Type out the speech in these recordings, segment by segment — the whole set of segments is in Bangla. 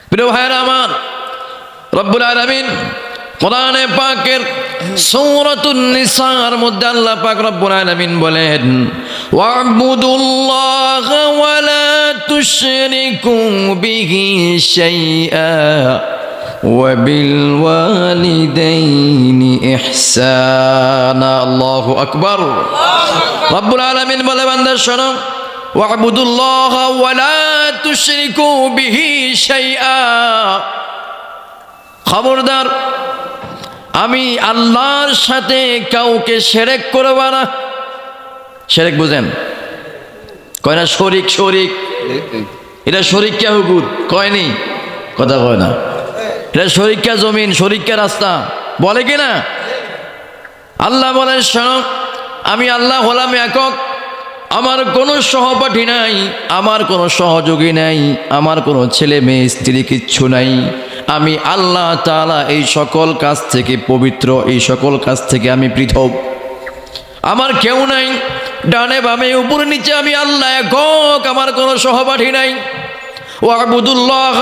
প্রিয় ভাইরা আমার, রব্বুল আলামিন কোরআনে পাকের সূরাতুন নিসার মধ্যে আল্লাহ পাক রব্বুল আলামিন বলেন, ওয়া'বুদুল্লাহা ওয়া লা তুশরিকু বিহি শাইআ ওয়া বিল ওয়ালিদাইনি ইহসানা। আল্লাহু আকবার। রব্বুল আলামিন বলে, বান্দা শোনো, ওয়া'বুদুল্লাহা ওয়া লা তুশরিকু বিহি শাইআ, খবরদার আমি আল্লাহর সাথে কাউকে শিরক করব না। শিরক বুঝেন? কয় না শরীক, শরীক এটা শরীক কে হুকুর কয়নি, কথা কয় না। এটা শরীক কে জমিন, শরীক কে রাস্তা বলে কি না? আল্লাহ বলেন, শোনো, আমি আল্লাহ হলাম একক, আমার কোনো সহপাঠী নাই, আমার কোনো সহযোগী নাই, আমার কোনো ছেলে মেয়ে স্ত্রী কিচ্ছু নাই। আমি আল্লাহ তাআলা এই সকল কাজ থেকে পবিত্র, এই সকল কাজ থেকে আমি পৃথক। আমার কেউ নাই, ডানে বামে উপরে নিচে আমি আল্লাহ একক, আমার কোনো সহপাঠী নাই। ওয়া'বুদুল্লাহ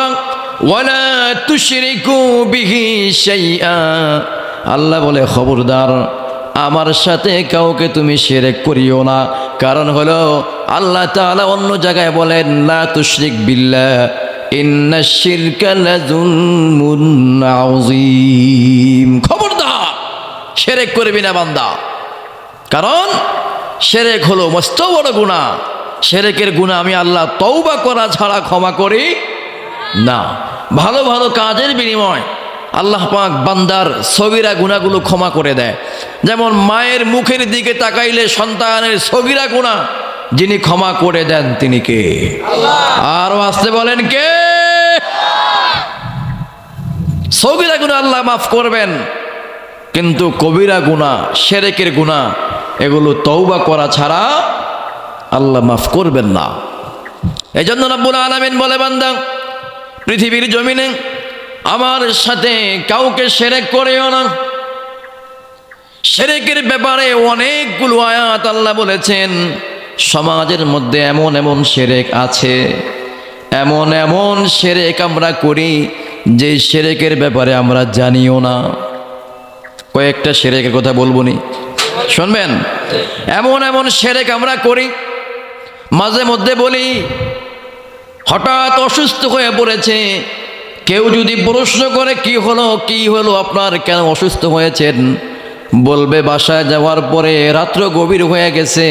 ওয়া লা তুশরিকু বিহি শাইআ, আল্লাহ বলে খবরদার আমার সাথে কাউকে তুমি শিরক করিও না। কারণ হলো আল্লাহ তাআলা অন্য জায়গায় বলেন, লা তুশরিক বিল্লাহ ইন্নাশ শিরকা লাযুলমুন আযীম। খবরদার শিরক করবি না বান্দা, কারণ শিরক হলো মস্ত বড় গুনাহ। শিরকের গুনাহ আমি আল্লাহ তওবা করা ছাড়া ক্ষমা করি না। ভালো ভালো কাজের বিনিময় আল্লাহ পাক বান্দার সগীরা গুনাহগুলো ক্ষমা করে দেয়। যেমন মায়ের মুখের দিকে তাকাইলে সন্তানের সগীরা গুনাহ যিনি ক্ষমা করে দেন তিনি কে? আল্লাহ। আরো আসতে বলেন কে? সগীরা গুনাহ আল্লাহ মাফ করবেন, কিন্তু কবিরা গুনাহ, শিরকের গুনাহ এগুলো তওবা করা ছাড়া আল্লাহ মাফ করবেন না। এজন্য রব্বুল আলামিন বলে, বান্দা পৃথিবীর জমিনে আমার সাথে কাউকে শিরক করিও না। শিরকের ব্যাপারে অনেকগুলো আয়াত আল্লাহ বলেছেন। সমাজের মধ্যে এমন এমন শিরক আছে, এমন এমন শিরক আমরা করি যে শিরকের ব্যাপারে আমরা জানিও না। কয়েকটা শিরকের কথা বলবো নি, শুনবেন? এমন এমন শিরক আমরা করি, মাঝে মধ্যে বলি হঠাৎ অসুস্থ হয়ে পড়েছে, কেউ যদি প্রশ্ন করে কি হলো আপনার, কেন অসুস্থ হয়েছেন, বলবে বাসায় যাওয়ার পরে রাত্র গভীর হয়ে গেছে,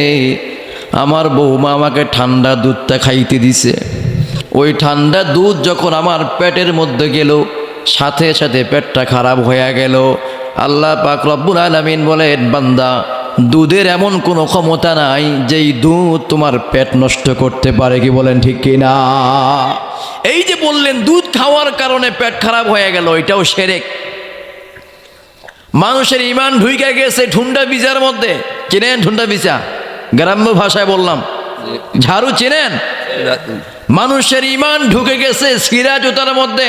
আমার বৌমা আমাকে ঠান্ডা দুধটা খাইতে দিছে, ওই ঠান্ডা দুধ যখন আমার পেটের মধ্যে গেল সাথে সাথে পেটটা খারাপ হয়ে গেল। আল্লাহ পাক রব্বুল আলামিন বলেন, বান্দা দুধের এমন কোনো ক্ষমতা নাই যেই দুধ তোমার পেট নষ্ট করতে পারে। কি বলেন ঠিক কি না? এই যে বললেন দুধ খাওয়ার কারণে পেট খারাপ হয়ে গেল, এটাও শিরক। মানুষের ঈমান ঢুকে গেছে ঠুন্ডা বিজার মধ্যে। চেনেন ঠুন্ডা বিজা? গ্রাম্য ভাষায় বললাম, ঝাড়ু চেনেন? মানুষের ঈমান ঢুকে গেছে সিরা জুতার মধ্যে,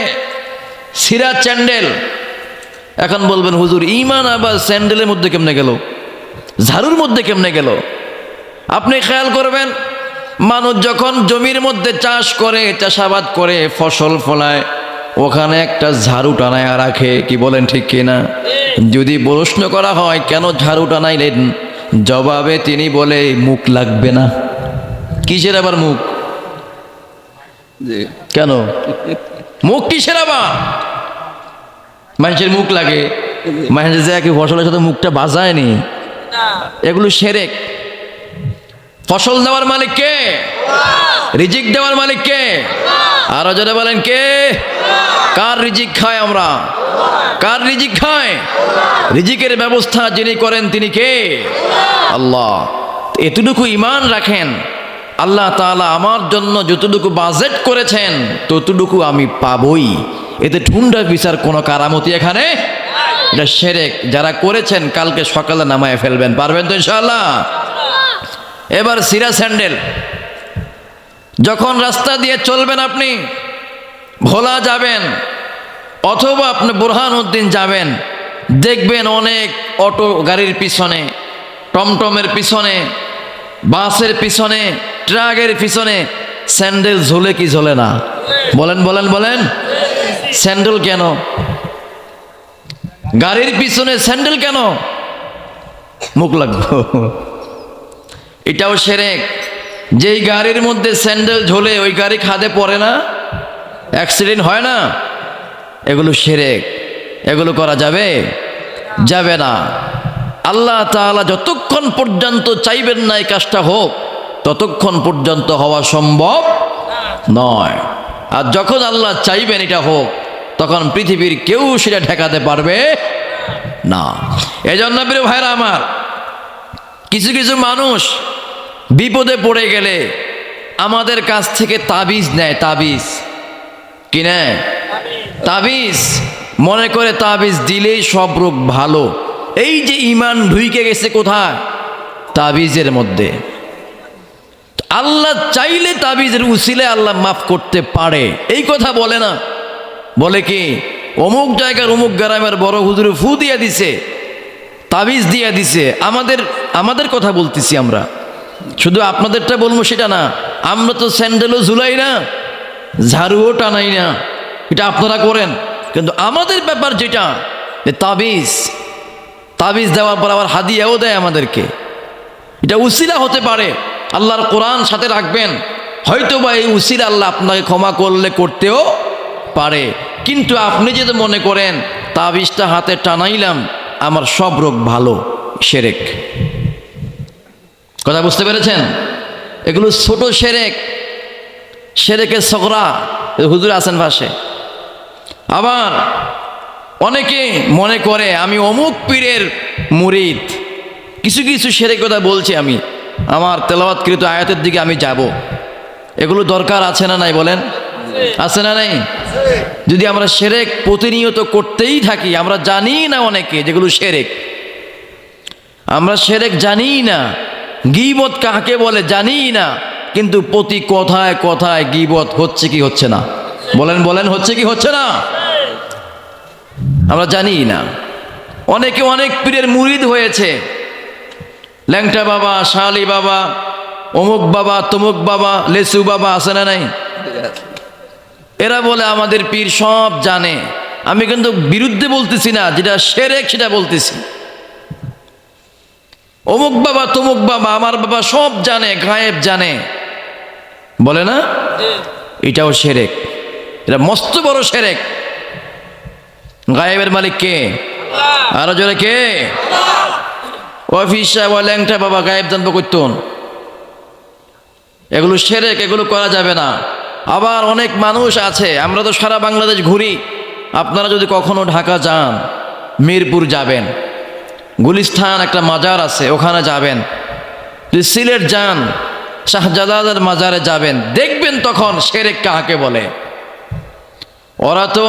সিরা স্যান্ডেল। এখন বলবেন হুজুর ঈমান আবার স্যান্ডেলের মধ্যে কেমনে গেল, ঝাড়ুর মধ্যে কেমনে গেল? আপনি খেয়াল করবেন, মানুষ যখন জমির মধ্যে চাষ করে, চাষাবাদ করে, ফসল ফলায়, ওখানে একটা ঝাড়ু টানায় রাখে। কি বলেন ঠিক কিনা? যদি প্রশ্ন করা হয় কেন ঝাড়ু টানাইলেন, জবাবে তিনি বলে মুখ লাগবে না। কিসের আবার মুখ? কেন মুখ কিসের আবার? মানুষের মুখ লাগে, মানুষের যে কি ফসলের সাথে মুখটা বাজায়নি, এগুলো শিরক। ফসল দেওয়ার মালিক কে? রিজিক দেওয়ার মালিক কে? আরো যারা বলেন কে? কার রিজিক খায় আমরা? কার রিজিক খায়? রিজিকের ব্যবস্থা যিনি করেন তিনি কে? আল্লাহ। এতটুকু ঈমান রাখেন, আল্লাহ তাআলা আমার জন্য যতটুকু বাজেট করেছেন ততটুকু আমি পাবই। এতে ঠুন্ডা বিচার কোনো কারামতি এখানে? এটা শিরক। যারা করেছেন কালকে সকালে নামায় ফেলবেন, পারবেন তো ইনশাআল্লাহ? এবার সিরা স্যান্ডেল, যখন রাস্তা দিয়ে চলবেন আপনি, ভোলা যাবেন অথবা আপনি বুরহানুদ্দিন যাবেন, দেখবেন অনেক অটো গাড়ির পিছনে, টমটমের পিছনে, বাসের পিছনে, ট্রাকের পিছনে স্যান্ডেল ঝোলে কি ঝোলে না? বলেন বলেন বলেন। স্যান্ডেল কেন? গাড়ির পিছনে স্যান্ডেল কেন? মুখ লাগবো। এটাও শিরক। যেই গাড়ির মধ্যে স্যান্ডেল ঝোলে ওই গাড়ি খাদে পড়ে না, অ্যাক্সিডেন্ট হয় না, এগুলো শিরক। এগুলো করা যাবে? যাবে না। আল্লাহ তাআলা যতক্ষণ পর্যন্ত চাইবেন না এই কাজটা হোক, ততক্ষণ পর্যন্ত হওয়া সম্ভব নয়। আর যখন আল্লাহ চাইবেন এটা হোক, তখন পৃথিবীর কেউ সেটা ঠেকাতে পারবে না। এজন্য প্রিয় ভাইরা আমার, কিছু কিছু মানুষ বিপদে পড়ে গেলে আমাদের কাছ থেকে তাবিজ নেয়। তাবিজ কি নেয়? তাবিজ। মনে করে তাবিজ দিলেই সব রোগ ভালো। এই যে ঈমান ঢুইকে গেছে কোথায়? তাবিজের মধ্যে। আল্লাহ চাইলে তাবিজের উসিলায় আল্লাহ মাফ করতে পারে, এই কথা বলে না। বলে কি, অমুক জায়গার অমুক গ্রামের বড় হুজুরে ফু দিয়ে দিছে, তাবিজ দিয়ে দিছে। আমাদের কথা বলতেছি আমরা, শুধু আপনাদেরটা বলবো সেটা না। আমরা তো স্যান্ডেলও ঝুলাই না, ঝাড়ুও টানাই না, এটা আপনারা করেন। কিন্তু আমাদের ব্যাপার যেটা, তাবিজ, তাবিজ দেওয়ার পর আবার হাদিয়াও দেয় আমাদেরকে। এটা উসিলা হতে পারে, আল্লাহর কোরআন সাথে রাখবেন, হয়তো বা এই উসিলা আল্লাহ আপনাকে ক্ষমা করলে করতেও পারে। কিন্তু আপনি যদি মনে করেন তাবিজটা হাতে টানাইলাম আমার সব রোগ ভালো, শিরক। কথা বুঝতে পেরেছেন? এগুলো ছোট শিরক, শিরকে সগরা। হুজুর আছেন পাশে। আবার অনেকে মনে করে আমি অমুক পীরের মুরিদ। কিছু কিছু শিরক কথা বলছি আমি, আমার তেলাওয়াতকৃত আয়াতের দিকে আমি যাব। এগুলো দরকার আছে না নাই বলেন? আছে না নাই? যদি আমরা শিরক প্রতিনিয়ত করতেই থাকি, আমরা জানি না অনেকে যেগুলো শিরক, আমরা শিরক জানি না। গীবত কাকে বলে জানি না, কিন্তু প্রতি কথায় কথায় গীবত হচ্ছে কি হচ্ছে না? বলেন বলেন, হচ্ছে কি হচ্ছে না? আমরা জানি না। অনেকে অনেক পীরের মুরিদ হয়েছে, ল্যাংটা বাবা, শালি বাবা, অমুক বাবা, তমুক বাবা, লেসু বাবা, আছে না নাই? এরা বলে আমাদের পীর সব জানে। আমি কিন্তু বিরুদ্ধে বলতেছি না, যেটা শিরক সেটা বলতেছি। অমুক বাবা, তমুক বাবা, আমার বাবা সব জানে, গায়েব জানে বলে না, এটাও শিরক। এটা মস্ত বড় শিরক। গায়েবের মালিক কে? আরো জোরে কে? অফিস সাহেব ল্যাংটা বাবা গায়েব জানবো করতেন। এগুলো শিরক, এগুলো করা যাবে না। আবার অনেক মানুষ আছে, আমরা তো সারা বাংলাদেশ ঘুরি। আপনারা যদি কখনো ঢাকা যান, মিরপুর যাবেন, গুলিস্তান একটা মাজার আছে, ওখানে যাবেন। যদি সিলেট যান, শাহজালালের মাজারে যাবেন, দেখবেন তখন শিরক কাকে বলে। ওরা তো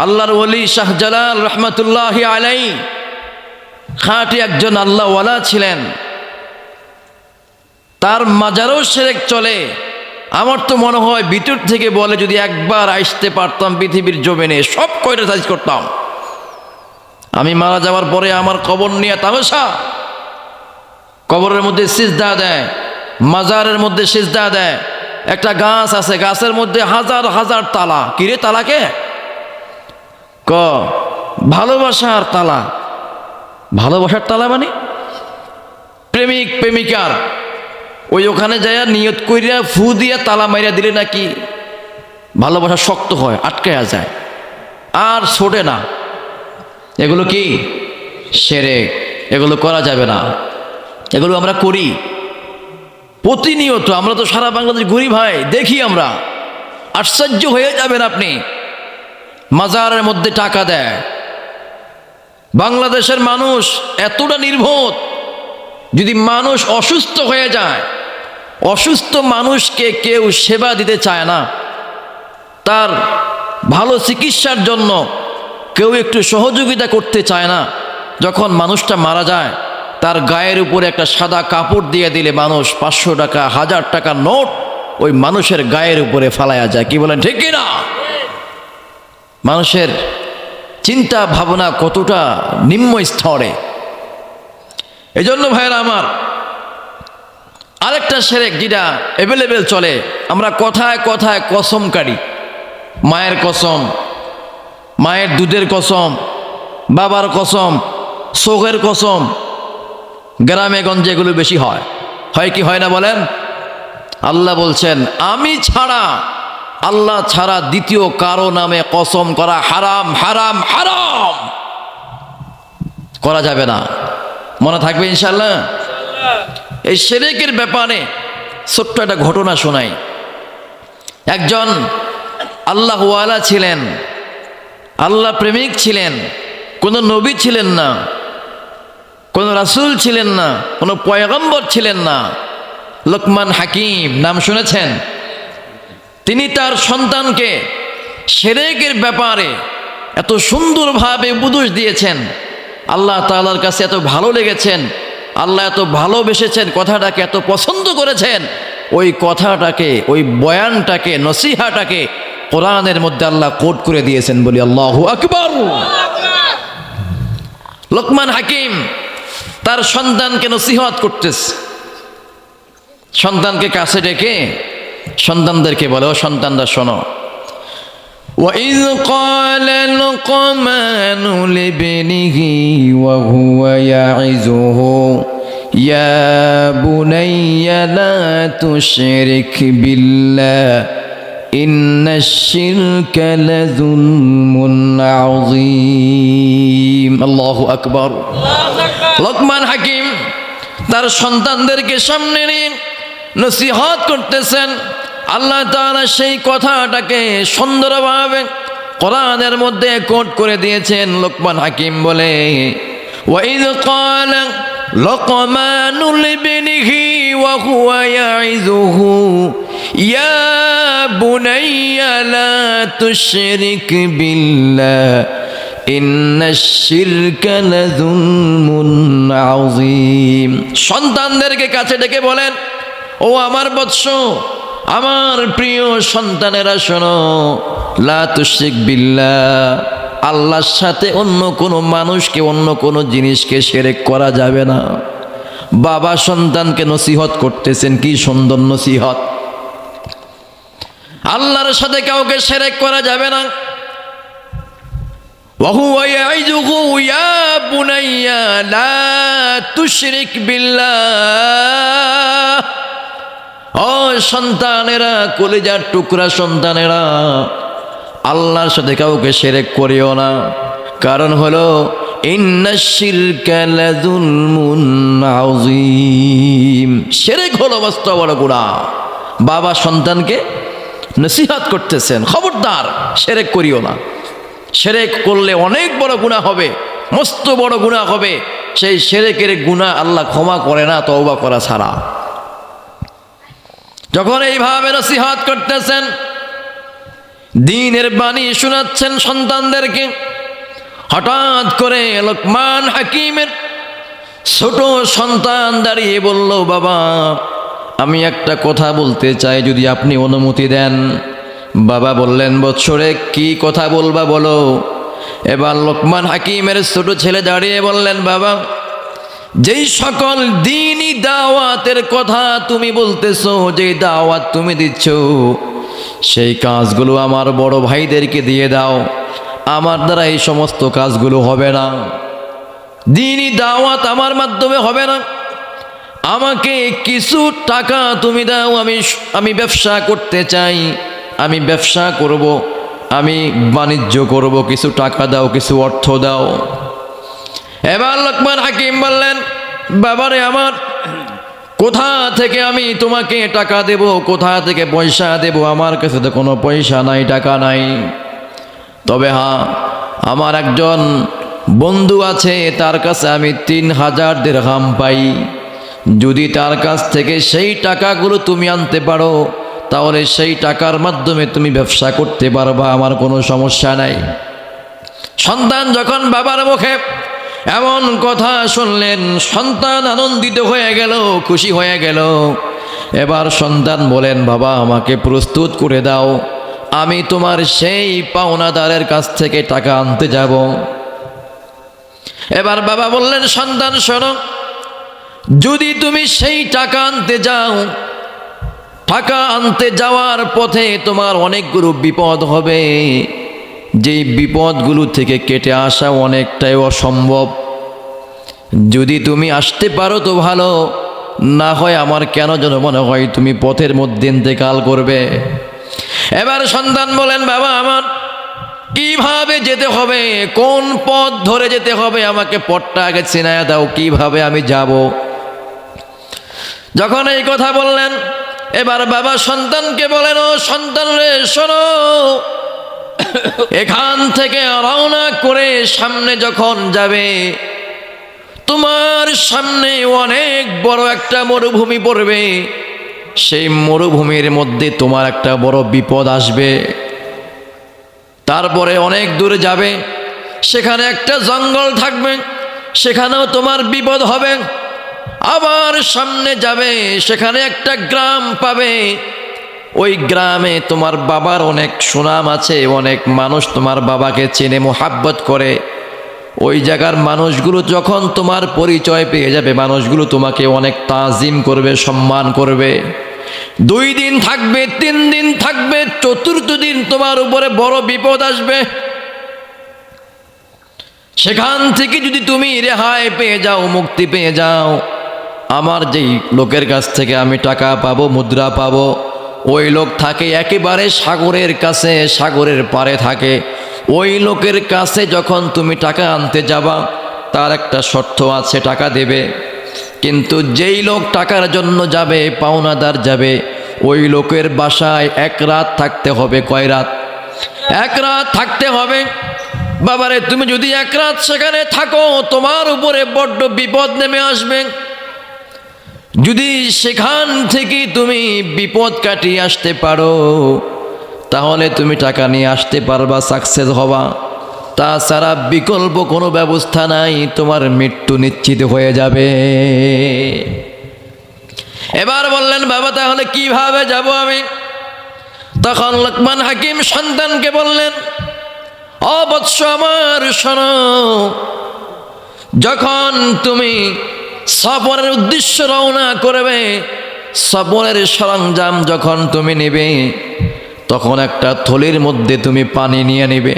আল্লাহর ওলি শাহজালাল রহমতুল্লাহি আলাইহি খাঁটি একজন আল্লাহওয়ালা ছিলেন, তার মাজারও শিরক চলে। আমার তো মনে হয় ভিতর থেকে বলে, যদি একবার আসতে পারতাম পৃথিবীর জমিনে সব কয়টা সাইজ করতাম। আমি মারা যাওয়ার পরে আমার কবর নিয়ে তামাশা। কবরের মধ্যে সিজদা দেয়, মাজারের মধ্যে সিজদা দেয়। একটা গাছ আছে, গাছের মধ্যে হাজার হাজার তালা। কিরে তালাকে? ভালোবাসার তালা। ভালোবাসার তালা মানে প্রেমিক প্রেমিকার ওই ওখানে যায় নিয়ত কইরা ফু দিয়া তালা মাইরা দিলে নাকি ভালোবাসা শক্ত হয়, আটকায়া যায়, আর ছোটে না। এগুলো কি শিরক? এগুলো করা যাবে না। এগুলো আমরা করি প্রতিনিয়ত। আমরা তো সারা বাংলাদেশ ঘুরি ভাই, দেখি আমরা। আশ্চর্য হয়ে যাবেন আপনি, মাজারের মধ্যে টাকা দেয়। বাংলাদেশের মানুষ এতটা নির্বোধ, যদি মানুষ অসুস্থ হয়ে যায়, অসুস্থ মানুষকে কেউ সেবা দিতে চায় না। তার ভালো চিকিৎসার জন্য কেউ একটু সহযোগিতা করতে চায় না। যখন মানুষটা মারা যায়, তার গায়ের উপরে একটা সাদা কাপড় দিয়ে দিলে মানুষ 500 টাকা, 1000 টাকার নোট ওই মানুষের গায়ের উপরে ফালায়া যায়। কি বলেন, ঠিক কিনা? মানুষের চিন্তা ভাবনা কতটা নিম্ন স্তরে। এজন্য ভাইরা আমার, আরেকটা শিরক যেটা অ্যাভেলেবেল চলে, আমরা কথায় কথায় কসম কাটি। মায়ের কসম, মায়ের দুধের কসম, বাবার কসম, চোখের কসম, গ্রামে গঞ্জে এগুলো বেশি হয়। হয় কি হয় না বলেন? আল্লাহ বলছেন আমি ছাড়া, আল্লাহ ছাড়া দ্বিতীয় কারো নামে কসম করা হারাম, হারাম, হারাম, করা যাবে না। মনে থাকবে ইনশাআল্লাহ। এই শিরকের ব্যাপারে ছোট্ট একটা ঘটনা শোনাই। একজন আল্লাহওয়ালা ছিলেন, আল্লাহ প্রেমিক ছিলেন, কোনো নবী ছিলেন না, কোনো রাসূল ছিলেন না, কোনো পয়গম্বর ছিলেন না। লোকমান হাকিম নাম শুনেছেন? তিনি তার সন্তানকে শিরকের ব্যাপারে এত সুন্দরভাবে উপদেশ দিয়েছেন, আল্লাহ তাআলার কাছে এত ভালো লেগেছেন, আল্লাহ এত ভালোবেসেছেন, কথাটাকে এত পছন্দ করেছেন, ওই কথাটাকে, ওই বয়ানটাকে, নসিহাটাকে কোরআনের মধ্যে আল্লাহ কোট করে দিয়েছেন। বলি আল্লাহু আকবার। লোকমান হাকিম তার সন্তানকে নসিহত করতেছে। সন্তানকে কাছে ডেকে সন্তানদেরকে বলে, ও সন্তানরা শোনো, وَإِذْ قَالَ لُقْمَانُ لِابْنِهِ وَهُوَ يَعِظُهُ يَا بُنَيَّ لَا تُشْرِكْ بِاللَّهِ إِنَّ الشِّرْكَ لَظُلْمٌ عَظِيمٌ। আল্লাহু আকবার। লোকমান হাকিম তার সন্তানদেরকে সামনে নিয়ে নসিহত করতেছেন। আল্লাহ তাআলা সেই কথাটাকে সুন্দরভাবে কোরআনের মধ্যে কোট করে দিয়েছেন। লোকমান হাকিম বলে, ওয়াইদ ক্বালা লুকমানু লিবনিহি ওয়া হুয়া ইয়াইযুহু ইয়া বুনাইয়া লা তুশরিক বিল্লাহ ইন্নাশ শিরকা লাযুলমুন আযীম। সন্তানদেরকে কাছে ডেকে বলেন, ও আমার বৎস, আমার প্রিয় সন্তানেরা শোনো, লা তুশরিক বিল্লাহ, আল্লাহর সাথে অন্য কোনো মানুষকে, অন্য কোনো জিনিসকে শিরক করা যাবে না। বাবা সন্তানকে নসিহত করতেছেন, কি সুন্দর নসিহত। আল্লাহর সাথে কাউকে শিরক করা যাবে না। ওয়া হুয়া ইয়াইযুহু ইয়া বুনাইয়া লা তুশরিক বিল্লাহ। ও সন্তানেরা, কলিজার টুকরা সন্তানেরা, আল্লাহর সাথে কাউকে শিরক করিও না। কারণ হলো ইন্নাশ শিরকা লাযুলমুন আযীম, শিরক হলো মস্ত বড় গুনাহ। বাবা সন্তানকে নসিহত করতেছেন, খবরদার শিরক করিও না। শিরক করলে অনেক বড় গুনাহ হবে, মস্ত বড় গুনাহ হবে। সেই শিরকের গুনাহ আল্লাহ ক্ষমা করে না তওবা করা ছাড়া। যখন এইভাবে নসিহত করতেছেন, দ্বীনের বাণী শোনাচ্ছেন সন্তানদেরকে, হঠাৎ করে লোকমান হাকিমের ছোট সন্তান দাঁড়িয়ে বলল, বাবা আমি একটা কথা বলতে চাই, যদি আপনি অনুমতি দেন। বাবা বললেন, বৎসরে কি কথা বলবা বলো। এবার লোকমান হাকিমের ছোট ছেলে দাঁড়িয়ে বললেন, বাবা যেই সকল দ্বীনি দাওয়াতের কথা তুমি বলতেছো, যে দাওয়াত তুমি দিচ্ছ, সেই কাজগুলো আমার বড় ভাইদেরকে দিয়ে দাও, আমার দ্বারা এই সমস্ত কাজগুলো হবে না। দ্বীনি দাওয়াত আমার মাধ্যমে হবে না। আমাকে কিছু টাকা তুমি দাও, আমি ব্যবসা করতে চাই, আমি ব্যবসা করব, আমি বাণিজ্য করব, কিছু টাকা দাও, কিছু অর্থ দাও। এবার লোকমান হাকিম বললেন, বাবারে আমার, কোথা থেকে আমি তোমাকে টাকা দেব, কোথা থেকে পয়সা দেব? আমার কাছে তো কোনো পয়সা নাই, টাকা নাই। তবে হ্যাঁ, আমার একজন বন্ধু আছে, তার কাছে আমি 3000 দিরহাম পাই। যদি তার কাছ থেকে সেই টাকাগুলো তুমি আনতে পারো, তাহলে সেই টাকার মাধ্যমে তুমি ব্যবসা করতে পারবা, আমার কোনো সমস্যা নাই। সন্তান যখন বাবার মুখে এমন কথা শুনলেন, সন্তান আনন্দিত হয়ে গেল, খুশি হয়ে গেল। এবার সন্তান বলেন, বাবা আমাকে প্রস্তুত করে দাও, আমি তোমার সেই পাওনাদারের কাছ থেকে টাকা আনতে যাব। এবার বাবা বললেন, সন্তান শোনো, যদি তুমি সেই টাকা আনতে যাও, টাকা আনতে যাওয়ার পথে তোমার অনেকগুলো বিপদ হবে। যেই বিপদগুলো থেকে কেটে আসা অনেকটাই অসম্ভব। যদি তুমি আসতে পারো তো ভালো, না হয় আমার কেন যেন মনে হয় তুমি পথের মধ্যে ইন্তেকাল করবে। এবার সন্তান বলেন, বাবা আমার কিভাবে যেতে হবে, কোন পথ ধরে যেতে হবে, আমাকে পথটা আগে চিনায়া দাও, কিভাবে আমি যাব। যখন এই কথা বললেন, এবার বাবা সন্তানকে বলেন, ও সন্তান রে শোনো, এখান থেকে রওনা করে সামনে যখন যাবে, তোমার সামনে অনেক বড় একটা মরুভূমি পড়বে। সেই মরুভূমির মধ্যে তোমার একটা বড় বিপদ আসবে। তারপরে অনেক দূরে যাবে, সেখানে একটা জঙ্গল থাকবে, সেখানেও তোমার বিপদ হবে। আবার সামনে যাবে, সেখানে একটা গ্রাম পাবে, ওই গ্রামে তোমার বাবার অনেক সুনাম আছে, অনেক মানুষ তোমার বাবাকে চেনে, মোহাব্বত করে। ওই জায়গার মানুষগুলো যখন তোমার পরিচয় পেয়ে যাবে, মানুষগুলো তোমাকে অনেক তাজিম করবে, সম্মান করবে। 2 দিন থাকবে, 3 দিন থাকবে, 4th দিন তোমার উপরে বড় বিপদ আসবে। সেখান থেকে যদি তুমি রেহাই পেয়ে যাও, মুক্তি পেয়ে যাও, আমার যেই লোকের কাছ থেকে আমি টাকা পাবো, মুদ্রা পাবো, ওই লোক থাকে একেবারে সাগরের কাছে, সাগরের পারে থাকে। ওই লোকের কাছে যখন তুমি টাকা আনতে যাবা, তার একটা শর্ত আছে, টাকা দেবে। কিন্তু যেই লোক টাকার জন্য যাবে, পাওনাদার যাবে, ওই লোকের বাসায় 1 রাত থাকতে হবে। কয় রাত? 1 রাত থাকতে হবে। বাবারে তুমি যদি 1 রাত সেখানে থাকো, তোমার উপরে বড্ড বিপদ নেমে আসবে। যদি সেখান থেকে তুমি বিপদ কাটিয়ে আসতে পারো, তাহলে তুমি টাকা নিয়ে আসতে পারবা, সাকসেস হবা। তাছাড়া বিকল্প কোনো ব্যবস্থা নাই, তোমার মৃত্যু নিশ্চিত হয়ে যাবে। এবার বললেন, বাবা তাহলে কিভাবে যাব আমি? তখন লোকমান হাকিম সন্তানকে বললেন, ও বৎস আমার শোনো, যখন তুমি সফরের উদ্দেশ্য রওনা করবে, সফরের সরঞ্জাম যখন তুমি নেবে, তখন একটা থলির মধ্যে তুমি পানি নিয়ে নেবে।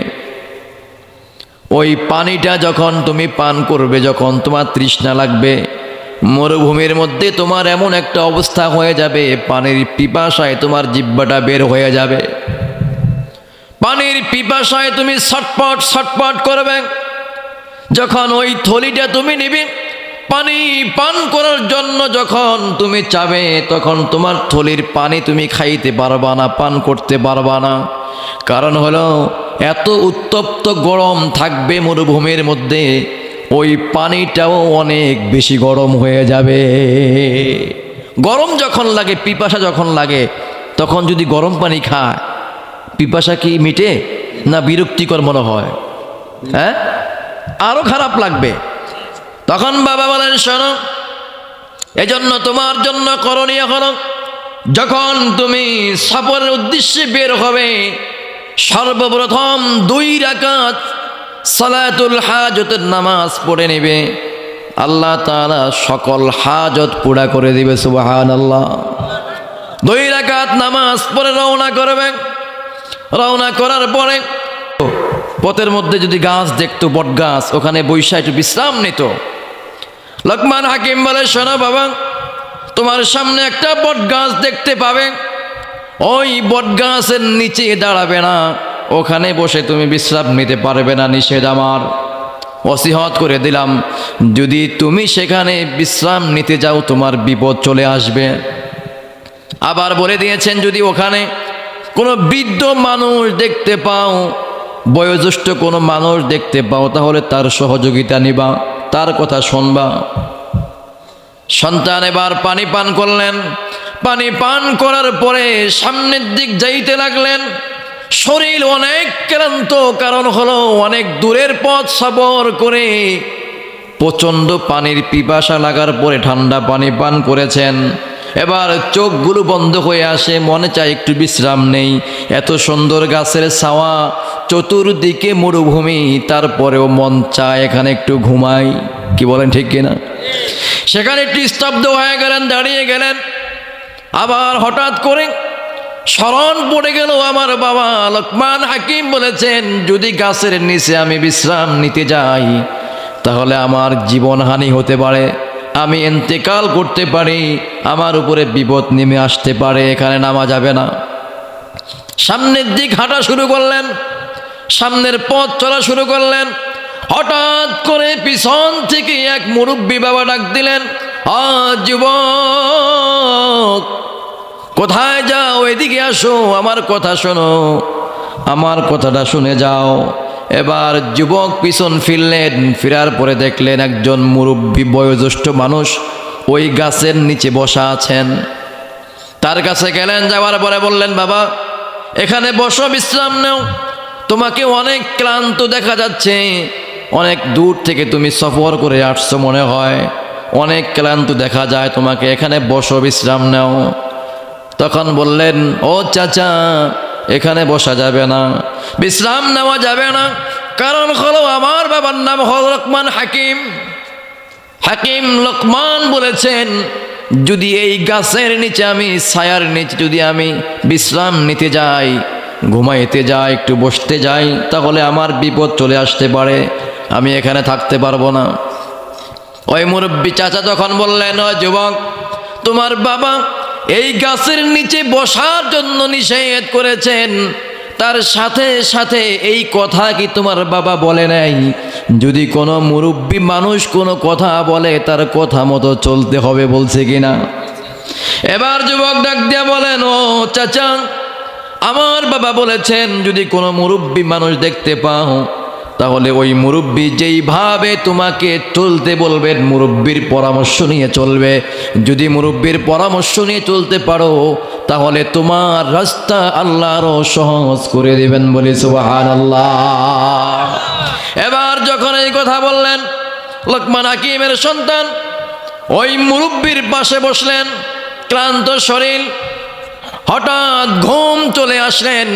ওই পানিটা যখন তুমি পান করবে, যখন তোমার তৃষ্ণা লাগবে, মরুভূমির মধ্যে তোমার এমন একটা অবস্থা হয়ে যাবে, পানির পিপাসায় তোমার জিহ্বাটা বের হয়ে যাবে। পানির পিপাসায় তুমি ছটপট ছটপট করবে। যখন ওই থলিটা তুমি নিবে, পানি পান করার জন্য যখন তুমি চাবে, তখন তোমার থলির পানি তুমি খাইতে পারবা না, পান করতে পারবা না। কারণ হলো এত উত্তপ্ত গরম থাকবে মরুভূমির মধ্যে, ওই পানিটাও অনেক বেশি গরম হয়ে যাবে। গরম যখন লাগে, পিপাসা যখন লাগে, তখন যদি গরম পানি খায়, পিপাসা কি মিটে না বিরক্তিকর মনে হয়? হ্যাঁ, আরো খারাপ লাগবে। তখন বাবা বলেন, শোনো, এজন্য তোমার জন্য করণীয় হলো, যখন তুমি সফরের উদ্দেশ্যে বের হবে, সর্বপ্রথম 2 রাকাত সালাতুল হাজতের নামাজ পড়ে নেবে। আল্লাহ তাআলা সকল হাজত পুরা করে দিবে। সুবহানাল্লাহ। 2 রাকাত নামাজ পড়ে রওনা করবে। রওনা করার পরে পথের মধ্যে যদি গাছ দেখতো, বট গাছ, ওখানে বৈশা একটু বিশ্রাম নিত। লোকমান হাকিম বলে, শোনো বাবা, তোমার সামনে একটা বট গাছ দেখতে পাবে, ওই বট গাছের নিচে দাঁড়াবে না, ওখানে বসে তুমি বিশ্রাম নিতে পারবে না, নিষেধ আমার। ওসিহত করে দিলাম, যদি তুমি সেখানে বিশ্রাম নিতে যাও, তোমার বিপদ চলে আসবে। আবার বলে দিয়েছেন, যদি ওখানে কোনো বৃদ্ধ মানুষ দেখতে পাও, বয়োজ্যেষ্ঠ কোনো মানুষ দেখতে পাও, তাহলে তার সহযোগিতা নিবা, তার কথা শুনবা। সন্তান এবার পানি পান করলেন। পানি পান করার পরে সামনের দিক যাইতে লাগলেন। শরীর অনেক ক্লান্ত, কারণ হলো অনেক দূরের পথ সফর করে প্রচণ্ড পানির পিপাসা লাগার পরে ঠান্ডা পানি পান করেছেন। এবার চোখগুলো বন্ধ হয়ে আসে, মনে চায় একটু বিশ্রাম নেই। এত সুন্দর গাছের ছাওয়া, চতুর্দিকে মরুভূমি, তারপরেও মন চায় এখানে একটু ঘুমাই। কি বলেন, ঠিক কিনা? সেখানে একটু স্তব্ধ হয়ে গেলেন, দাঁড়িয়ে গেলেন। আবার হঠাৎ করে স্মরণ পড়ে গেল আমার বাবা লোকমান হাকিম বলেছেন, যদি গাছের নিচে আমি বিশ্রাম নিতে যাই তাহলে আমার জীবনহানি হতে পারে, আমি ইন্তেকাল করতে পারি, আমার উপরে বিপদ নেমে আসতে পারে, এখানে নামা যাবে না। সামনের দিক হাঁটা শুরু করলেন, সামনের পথ চলা শুরু করলেন। হঠাৎ করে পিছন থেকে এক মুরব্বী বাবা ডাক দিলেন, যুবক কোথায় যাও, এদিকে আসো, আমার কথা শোনো, আমার কথাটা শুনে যাও। এবার যুবক পিছন ফিরলেন, ফেরার পরে দেখলেন একজন মুরব্বী বয়োজ্যেষ্ঠ মানুষ ওই গাছের নিচে বসা আছেন। তার কাছে গেলেন, যাওয়ার পরে বললেন, বাবা এখানে বসো, বিশ্রাম নাও, তোমাকে অনেক ক্লান্ত দেখা যাচ্ছে, অনেক দূর থেকে তুমি সফর করে আসছো মনে হয়, অনেক ক্লান্ত দেখা যায় তোমাকে, এখানে বসো, বিশ্রাম নাও। তখন বললেন, ও চাচা এখানে বসা যাবে না, বিশ্রাম নেওয়া যাবে না, কারণ হলো আমার বাবার নাম হল লোকমান হাকিম। হাকিম লোকমান বলেছেন, যদি এই গাছের নিচে আমি, ছায়ার নিচে যদি আমি বিশ্রাম নিতে যাই, ঘুমাইতে যাই, একটু বসতে যাই, তাহলে আমার বিপদ চলে আসতে পারে, আমি এখানে থাকতে পারবো না। ওই মুরব্বী চাচা তখন বললেন, ও যুবক, তোমার বাবা এই গাছের নিচে বসার জন্য নিষেধ করেছেন, তার সাথে সাথে এই কথা কি তোমার বাবা বলে নাই, যদি কোনো মুরব্বী মানুষ কোনো কথা বলে তার কথা মতো চলতে হবে, বলছে কিনা? এবার যুবক ডাক দিয়া বলেন, ও চাচা, আমার বাবা বলেছেন যদি কোনো মুরব্বী মানুষ দেখতে পাও তাহলে ওই মুরব্বী যেইভাবে তোমাকে চলতে বলবেন মুরব্বীর পরামর্শ নিয়ে চলবে, যদি মুরব্বীর পরামর্শ নিয়ে চলতে পারো তাহলে তোমার রাস্তা আল্লাহ আরো সহজ করে দিবেন, বলি সুবহানাল্লাহ। এবার যখন এই কথা বললেন, লোকমান হাকিমের সন্তান ওই মুরব্বীর পাশে বসলেন, ক্লান্ত শরীর, হঠাৎ ঘুম চলে আসলেন,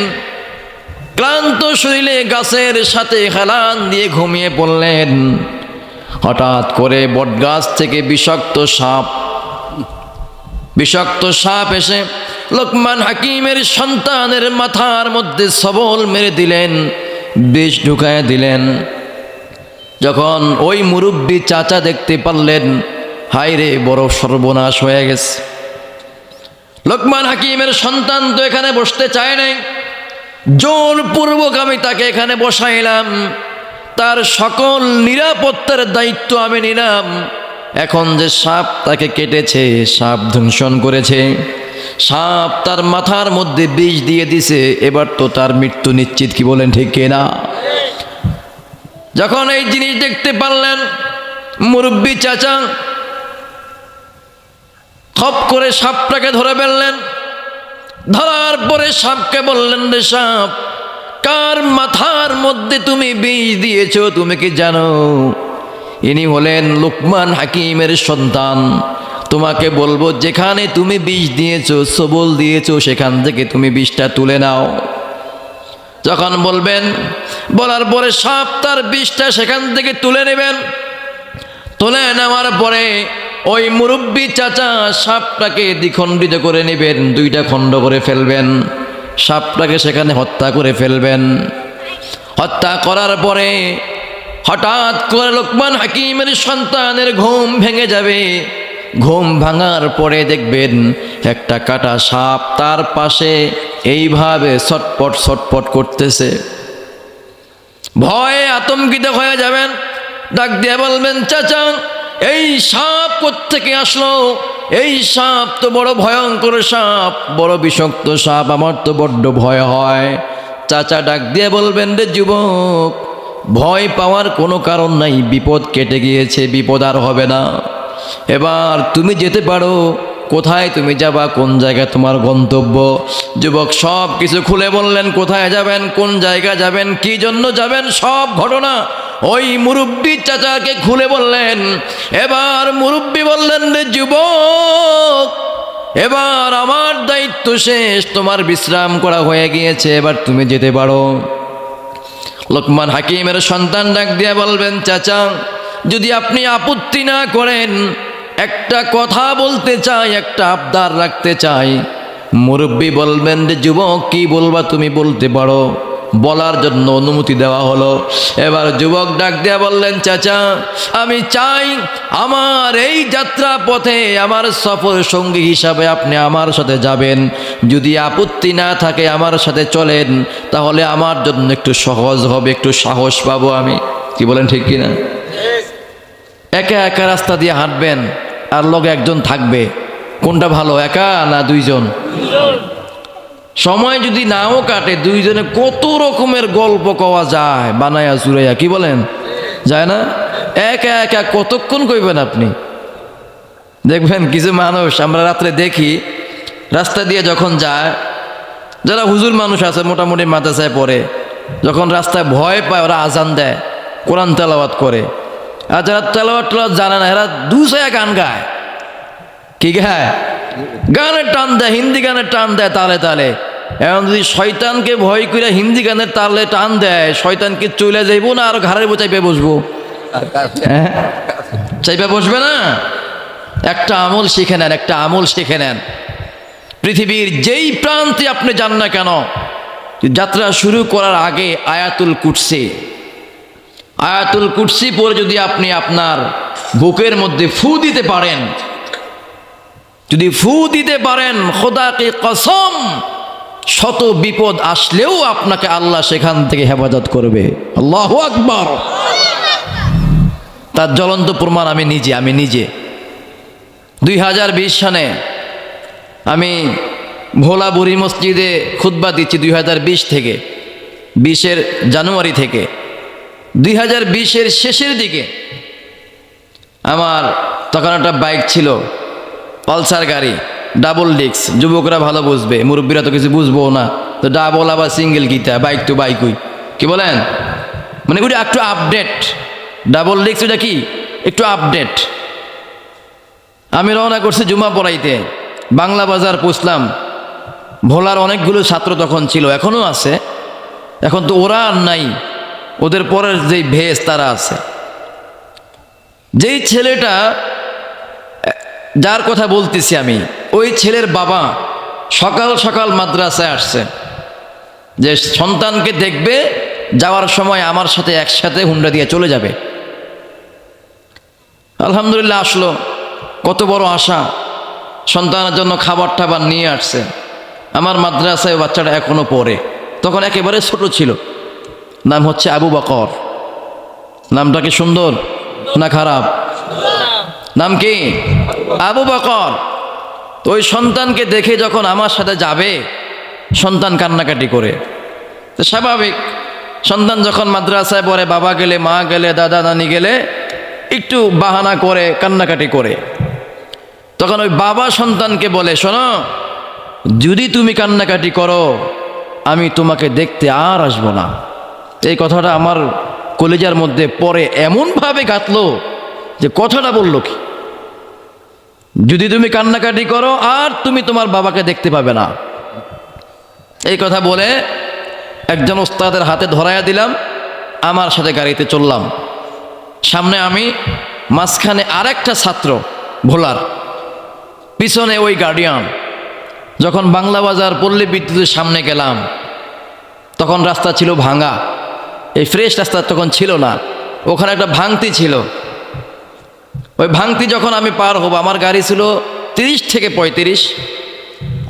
ক্লান্ত শরীরে গাছের সাথে হেলান দিয়ে ঘুমিয়ে পড়লেন। হঠাৎ করে বটগাছ থেকে বিষাক্ত সাপ এসে লোকমান হাকিমের সন্তানের মাথার মধ্যে সবল মেরে দিলেন, বিষ ঢুকায় দিলেন। যখন ওই মুরব্বী চাচা দেখতে পারলেন, হায় রে, বড় সর্বনাশ হয়ে গেছে। লোকমান হাকিমের সন্তান তো এখানে বসতে চায় নাই, জোরপূর্বক আমি তাকে এখানে বসাইলাম, তার সকল নিরাপত্তার দায়িত্ব আমি নিলাম। এখন যে সাপ তাকে কেটেছে, সাপ দংশন করেছে, সাপ তার মাথার মধ্যে বিষ দিয়ে দিছে, এবার তো তার মৃত্যু নিশ্চিত, কি বলেন ঠিক কিনা? যখন এই জিনিস দেখতে পারলেন মুরব্বী চাচা খপ করে সাপটাকে ধরে ফেললেন। ধরার পরে সাপকে বললেন, রে সাপ, কার মাথার মধ্যে তুমি বিষ দিয়েছ তুমি কি জানো? ইনি হলেন লোকমান হাকিমের সন্তান। তোমাকে বলবো, যেখানে তুমি বিষ দিয়েছো, সবল দিয়েছো, সেখান থেকে তুমি বিষটা তুলে নাও। যখন বলবেন, বলার পরে সাপ তার বিষটা সেখান থেকে তুলে নেবেন। তুলে নেওয়ার পরে ওই মুরব্বী চাচা সাপটাকে দ্বিখণ্ডিত করে নেবেন, দুইটা খণ্ড করে ফেলবেন, সাপটাকে সেখানে হত্যা করে ফেলবেন। হত্যা করার পরে হঠাৎ করে লোকমান হাকিমের সন্তানের ঘুম ভেঙে যাবে। ঘুম ভাঙার পরে দেখবেন একটা কাটা সাপ তার পাশে এইভাবে ছটপট ছটপট করতেছে। ভয়ে আতঙ্কিত হয়ে যাবেন, ডাক দিয়ে বলবেন, চাচা এই সাপ কোত্থেকে আসলো? এই সাপ তো বড় ভয়ঙ্কর সাপ, বড় বিষাক্ত সাপ, আমার তো বড্ড ভয় হয়। চাচা ডাক দিয়ে বলবেন, রে যুবক, ভয় পাওয়ার কোনো কারণ নাই, বিপদ কেটে গিয়েছে, বিপদ আর হবে না। এবার তুমি যেতে পারো, কোথায় তুমি যাবা, কোন জায়গায় তোমার গন্তব্য? যুবক সব কিছু খুলে বললেন, কোথায় যাবেন, কোন জায়গা যাবেন, কি জন্য যাবেন, সব ঘটনা ওই মুরব্বী চাচাকে খুলে বললেন। এবার মুরব্বী বললেন, রে যুবক, এবার আমার দায়িত্ব শেষ, তোমার বিশ্রাম করা হয়ে গিয়েছে, এবার তুমি যেতে পারো। লোকমান হাকিমের সন্তান ডাক দিয়ে বলবেন, চাচা যদি আপনি আপত্তি না করেন, একটা কথা বলতে চাই, একটা আবদার রাখতে চাই। মুরব্বী বলবেন যে যুবক কি বলবা তুমি বলতে পারো, বলার জন্য অনুমতি দেওয়া হলো। এবার যুবক ডাক দিয়া বললেন, চাচা আমি চাই আমার এই যাত্রা পথে আমার সফর সঙ্গী হিসাবে আপনি আমার সাথে যাবেন, যদি আপত্তি না থাকে আমার সাথে চলেন, তাহলে আমার জন্য একটু সহজ হবে, একটু সাহস পাবো আমি। কি বলেন ঠিক কিনা? একা একা রাস্তা দিয়ে হাঁটবেন আর লগে একজন থাকবে, কোনটা ভালো, একা না দুইজন? সময় যদি নাও কাটে দুইজনে কত রকমের গল্প কওয়া যায় বানায়া চুরাইয়া। কি বলেন? যায় না? একা একা কতক্ষণ কইবেন আপনি? দেখবেন কিছু মানুষ আমরা রাত্রে দেখি রাস্তা দিয়ে যখন যায়, যারা হুজুর মানুষ আছে মোটামুটি মাদ্রাসায় পড়ে, যখন রাস্তায় ভয় পায় ওরা আজান দেয়, কোরআন তেলাওয়াত করে। আর যারা তেলাওয়াত জানে না এরা দুসায়া গান গায়। কি গায়? গানের টান দেয়, হিন্দি গানের টান দেয় তালে তালে। এখন যদি শয়তানকে ভয় করে হিন্দি গানের তালে টান দেয়, শয়তানকে চলে যাইবো না আর ঘাড়ের উপর চাইপে বসবো? চাইপে বসবে না। একটা আমল শিখে নেন, একটা আমল শিখে নেন। পৃথিবীর যেই প্রান্তে আপনি যান না কেন, যাত্রা শুরু করার আগে আয়াতুল কুরসি পরে যদি আপনি আপনার বুকের মধ্যে ফু দিতে পারেন, যদি ফু দিতে পারেন, খোদা কি কসম, শত বিপদ আসলেও আপনাকে আল্লাহ সেখান থেকে হেফাজত করবে। আল্লাহু আকবার। তার জ্বলন্ত প্রমাণ আমি নিজে 2020 সনে আমি ভোলা বুড়ি মসজিদে খুতবা দিচ্ছি 2020 থেকে, 20 জানুয়ারি থেকে। 2020 শেষের দিকে আমার তখন একটা বাইক ছিল, পালসার গাড়ি, ডাবল ডিস্ক। যুবকরা ভালো বুঝবে, মুরব্বীরা তো কিছু বুঝবো না। তো ডাবল আবার সিঙ্গেল গীতা, বাইক তো বাইকই। কি বলেন? মানে ওটা একটু আপডেট। ডাবল ডিস্ক ওটা কি একটু আপডেট। আমি রওনা করছি জুমা পড়াইতে, বাংলা বাজার পৌঁছলাম। ভোলার অনেকগুলো ছাত্র তখন ছিল, এখনও আছে। এখন তো ওরা আর নাই, ওদের পরের যেই ভেস তারা আছে। যেই ছেলেটা যার কথা বলতেছি আমি, ওই ছেলের বাবা সকাল সকাল মাদ্রাসায় আসছে যে সন্তানকে দেখবে, যাওয়ার সময় আমার সাথে একসাথে হুন্ডা দিয়ে চলে যাবে। আলহামদুলিল্লাহ আসলো, কত বড় আশা। সন্তানের জন্য খাবার টাবার নিয়ে আসছে। আমার মাদ্রাসায় বাচ্চাটা এখনো পড়ে, তখন একেবারে ছোট ছিল। নাম হচ্ছে আবু বকর। নামটা কি সুন্দর না খারাপ? নাম কি? আবু বকর। তো ওই সন্তানকে দেখে যখন আমার সাথে যাবে, সন্তান কান্নাকাটি করে। তো স্বাভাবিক, সন্তান যখন মাদ্রাসায় পড়ে, বাবা গেলে, মা গেলে, দাদা নানি গেলে একটু বাহানা করে, কান্নাকাটি করে। তখন ওই বাবা সন্তানকে বলে, শোনো, যদি তুমি কান্নাকাটি করো আমি তোমাকে দেখতে আর আসবো না। এই কথাটা আমার কলিজার মধ্যে পরে এমনভাবে গাঁথলো যে কথাটা বললো কি, যদি তুমি কান্নাকাটি করো আর তুমি তোমার বাবাকে দেখতে পাবে না। এই কথা বলে একজন ওস্তাদের হাতে ধরাইয়া দিলাম, আমার সাথে গাড়িতে চললাম। সামনে আমি, মাঝখানে আরেকটা ছাত্র ভোলার, পিছনে ওই গার্ডিয়ান। যখন বাংলা বাজার পল্লী বিদ্যুতের সামনে গেলাম, তখন রাস্তা ছিল ভাঙা, এই ফ্রেশ রাস্তা তখন ছিল না, ওখানে একটা ভাঙতি ছিল। ওই ভাঙতি যখন আমি পার হব, আমার গাড়ি ছিল 30 থেকে 35।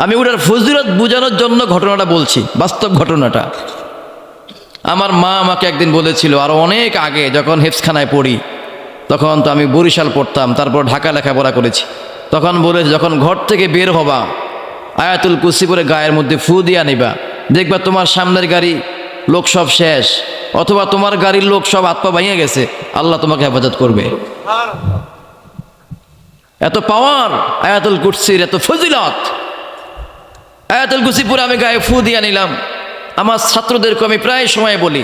আমি ওটার ফজিলত বোঝানোর জন্য ঘটনাটা বলছি, বাস্তব ঘটনাটা। আমার মা আমাকে একদিন বলেছিল, আরও অনেক আগে যখন হেফজখানায় পড়ি, তখন তো আমি বরিশাল পড়তাম, তারপর ঢাকা লেখাপড়া করেছি। তখন বলেছে, যখন ঘর থেকে বের হবা আয়াতুল কুরসি পরে গায়ের মধ্যে ফু দিয়া নিবা, দেখবা তোমার সামনের গাড়ি লোক সব শেষ, অথবা তোমার গাড়ির লোক সব হাত পা ভাঙিয়ে গেছে, আল্লাহ তোমাকে হেফাজত করবে। এত পাওয়ার আয়াতুল কুরসির, এত ফজিলত। আয়াতুল কুরসি পরে আমি গায়ে ফু দিয়া নিলাম। আমার ছাত্রদেরকে আমি প্রায় সময় বলি,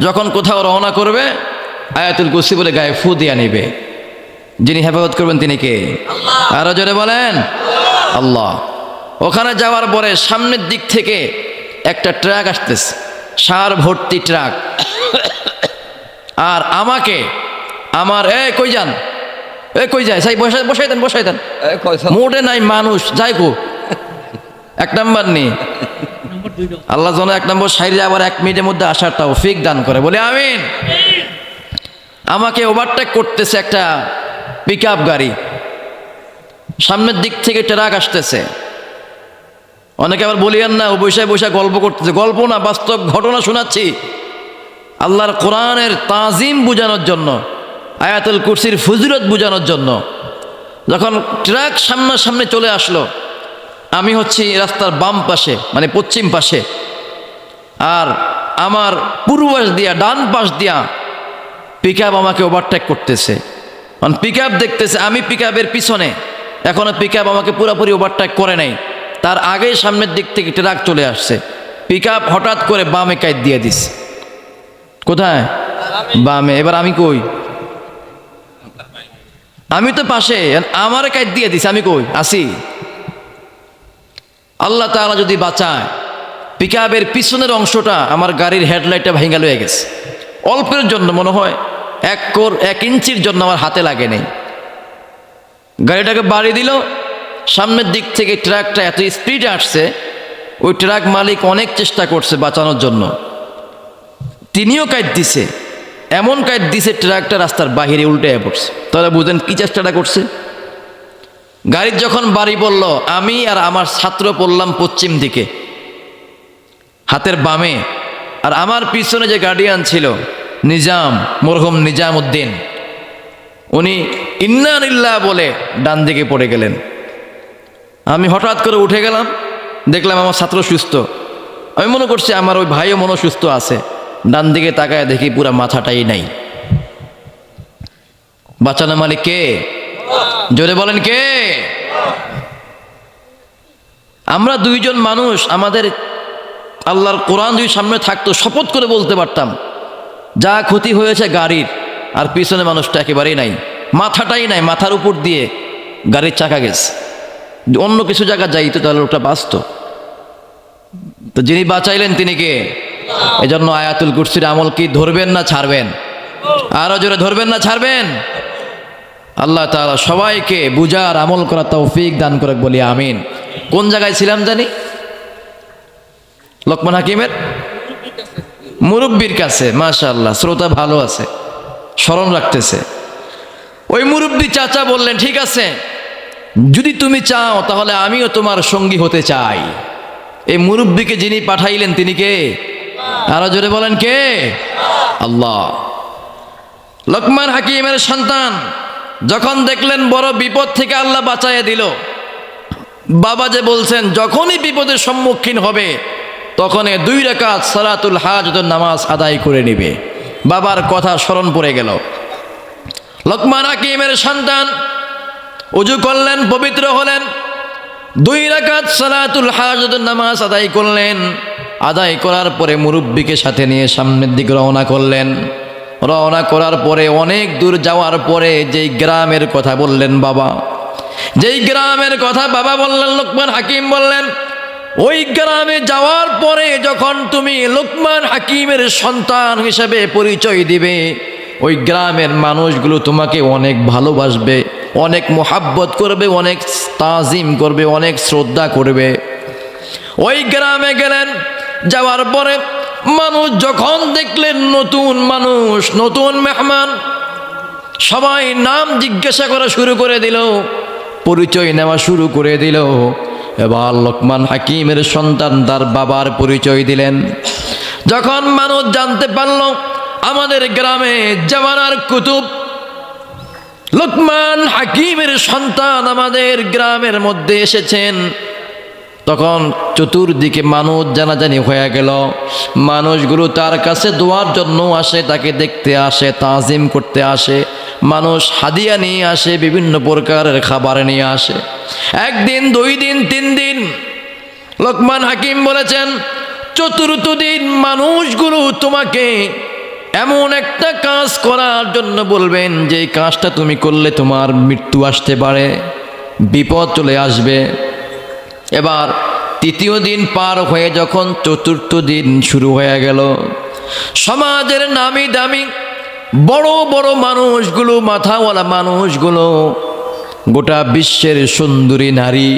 যখন কোথাও রওনা করবে আয়াতুল কুরসি বলে গায়ে ফু দিয়া নিবে। যিনি হেফাজত করবেন তিনি কে? আরো জোরে বলেন, আল্লাহ। ওখানে যাওয়ার পরে সামনের দিক থেকে একটা ট্রাক আসতেছে, সার ভর্তি ট্রাক। আর আমাকে আমার কই যান, কই যায়, সাই বসাই দেন, মোটে নাই মানুষ, যাই গো। 1 নাম্বার নি আল্লাহ যেন 1 নম্বর সাইডে আবার 1 মিনিটের মধ্যে আসার তৌফিক দান করে, বলে আমিন। আমাকে ওভারটেক করতেছে একটা পিকআপ গাড়ি, সামনের দিক থেকে ট্রাক আসতেছে। অনেকে আবার বলিয়েন না, ও বৈশাখ বৈশাখ গল্প করতেছে। গল্প না, বাস্তব ঘটনা শোনাচ্ছি আল্লাহর কোরআনের তাজিম বোঝানোর জন্য, আয়াতুল কুরসির ফজিলত বোঝানোর জন্য। যখন ট্রাক সামনাসামনি চলে আসলো, আমি হচ্ছি রাস্তার বাম পাশে মানে পশ্চিম পাশে, আর আমার পূর্ব পাশ দিয়া ডান পাশ দিয়া পিকআপ আমাকে ওভারটেক করতেছে। কারণ পিকআপ দেখতেছে আমি পিকআপের পিছনে, এখনো পিকআপ আমাকে পুরোপুরি ওভারটেক করে নাই, তার আগেই সামনের দিক থেকে ট্রাক চলে আসছে। পিকআপ হঠাৎ করে বামে কাইট দিয়ে দিছে। কোথায়? বামে। এবার আমি কই? আমি তো পাশে, আমার কাইট দিয়ে দিছে, আমি কই আসি? আল্লাহ তাআলা যদি বাঁচায়, পিকআপের পিছনের অংশটা আমার গাড়ির হেডলাইটটা ভেঙে লয়ে গেছে। অল্পের জন্য, মনে হয় 1 ইঞ্চির জন্য আমার হাতে লাগে নেই। গাড়িটাকে বাড়ি দিল, সামনের দিক থেকে ট্রাকটা এত স্পিডে আসছে, ওই ট্রাক মালিক অনেক চেষ্টা করছে বাঁচানোর জন্য, তিনিও কাইট দিছে, এমন কাইট দিছে ট্রাকটা রাস্তার বাহিরে উল্টে পড়ছে। তাহলে বুঝেন কি চেষ্টাটা করছে। গাড়ির যখন বাড়ি পড়ল, আমি আর আমার ছাত্র পড়লাম পশ্চিম দিকে হাতের বামে, আর আমার পিছনে যে গার্ডিয়ান ছিল নিজাম, মরহুম নিজাম উদ্দিন, উনি ইন্না লিল্লাহ বলে ডান দিকে পড়ে গেলেন। আমি হঠাৎ করে উঠে গেলাম, দেখলাম আমার ছাত্র সুস্থ। আমি মনে করছি আমার ওই ভাইও মনে সুস্থ আছে। ডান দিকে তাকায় দেখি পুরা মাথাটাই নাই। বাঁচানো মালিক কে? জোরে বলেন কে? আমরা 2 জন মানুষ, আমাদের আল্লাহর কোরআন যদি সামনে থাকতো শপথ করে বলতে পারতাম, যা ক্ষতি হয়েছে গাড়ির, আর পিছনে মানুষটা একেবারেই নাই, মাথাটাই নাই, মাথার উপর দিয়ে গাড়ির চাকা গেছে। অন্য কিছু জায়গা যাইতো তাহলে ওটা বাঁচত। তো যিনি বাঁচাইলেন তিনি কে? এজন্য আয়াতুল কুরসির আমল কি ধরবেন না ছাড়বেন? আরো জোরে ধরবেন না ছাড়বেন? আল্লাহ তাআলা সবাইকে বুঝার আমল করার তৌফিক দান করে, বলি আমিন। কোন জায়গায় ছিলাম জানি? লোকমান হাকিমের মুরব্বির কাছে। মাশাআল্লাহ, শ্রোতা ভালো আছে, স্মরণ রাখতেছে। ওই মুরব্বি চাচা বললেন, ঠিক আছে, যদি তুমি চাও তাহলে আমিও তোমার সঙ্গী হতে চাই। এই মুরব্বিকে যিনি পাঠাইলেন তিনি কে? আরো জোরে বলেন কে? আল্লাহ। লোকমান হাকিমের সন্তান যখন দেখলেন বড় বিপদ থেকে আল্লাহ বাঁচাইয়া দিল, বাবা যে বলছেন যখনই বিপদের সম্মুখীন হবে তখন 2 রাকাত সালাতুল হাজতের নামাজ আদায় করে নিবে। বাবার কথা স্মরণ পড়ে গেল। লোকমান হাকিমের সন্তান ওযু করলেন, পবিত্র হলেন, 2 রাকাত সালাতুল হাজতের নামাজ আদায় করলেন। আদায় করার পরে মুরব্বিকে সাথে নিয়ে সামনের দিকে রওনা করলেন। রওনা করার পরে অনেক দূর যাওয়ার পরে যেই গ্রামের কথা বললেন বাবা, যেই গ্রামের কথা বাবা বললেন, লোকমান হাকিম বললেন, ওই গ্রামে যাওয়ার পরে যখন তুমি লোকমান হাকিমের সন্তান হিসেবে পরিচয় দিবে, ওই গ্রামের মানুষগুলো তোমাকে অনেক ভালোবাসবে, অনেক মোহাব্বত করবে, অনেক তাজিম করবে, অনেক শ্রদ্ধা করবে। ওই গ্রামে গেলেন, যাওয়ার পরে মানুষ যখন দেখলেন নতুন মানুষ, নতুন মেহমান, সবাই নাম জিজ্ঞাসা করা শুরু করে দিল, পরিচয় নেওয়া শুরু করে দিল। এবার লোকমান হাকিমের সন্তান তার বাবার পরিচয় দিলেন। যখন মানুষ জানতে পারল আমাদের গ্রামে জামানার কুতুব লোকমান হাকিমের সন্তান আমাদের গ্রামের মধ্যে এসেছেন, তখন চতুর্দিকে মানুষ জানাজানি হয়ে গেল। মানুষগুলো তার কাছে দোয়ার জন্য আসে, তাকে দেখতে আসে, তাজিম করতে আসে। মানুষ হাদিয়া নিয়ে আসে, বিভিন্ন প্রকারের খাবার নিয়ে আসে। 1 দিন, 2 দিন, 3 দিন। লোকমান হাকিম বলেছেন, 4th দিন মানুষগুলো তোমাকে এমন একটা কাজ করার জন্য বলবেন যে কাজটা তুমি করলে তোমার মৃত্যু আসতে পারে, বিপদ চলে আসবে। এবার 3য় দিন পার হয়ে যখন 4th দিন শুরু হয়ে গেল, সমাজের নামি দামি বড় বড় মানুষগুলো, মাথাওয়ালা মানুষগুলো, গোটা বিশ্বের সুন্দরী নারী,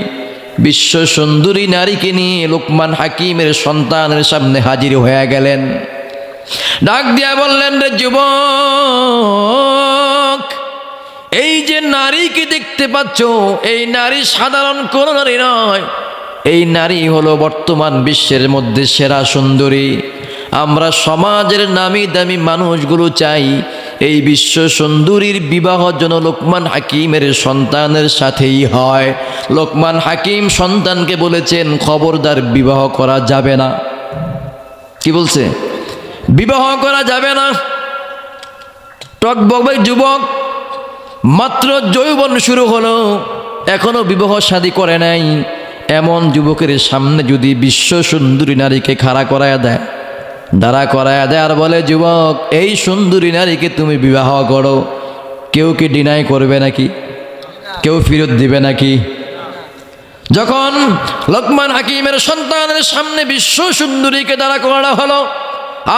বিশ্ব সুন্দরী নারীকে নিয়ে লোকমান হাকিমের সন্তানের সামনে হাজির হয়ে গেলেন। ডাক দিয়া বললেন, রে যুবক, এই যে নারীকে দেখতে পাচ্ছ, এই নারী সাধারণ কোন নারী নয়, এই নারী হলো বর্তমান বিশ্বের মধ্যে সেরা সুন্দরী। আমরা সমাজের নামি দামি মানুষগুলো চাই এই বিশ্ব সুন্দরীর বিবাহ যেন লোকমান হাকিমের সন্তানের সাথেই হয়। লোকমান হাকিম সন্তানকে বলেছেন, খবরদার বিবাহ করা যাবে না। কি বলছে? বিবাহ করা যাবে না। টকবক যুবক, মাত্র যৌবন শুরু হলো, এখনো বিবাহ শাদী করে নাই, এমন যুবকের সামনে যদি বিশ্ব সুন্দরী নারীকে খাড়া করায়া দেয়, দাঁড়া করায়া দেয়, আর বলে, যুবক, এই সুন্দরী নারীকে তুমি বিবাহ করো, কেউ কি ডিনাই করবে নাকি? কেউ ফেরত দিবে নাকি? যখন লোকমান হাকিমের সন্তানের সামনে বিশ্ব সুন্দরীকে দাঁড়া করা হলো,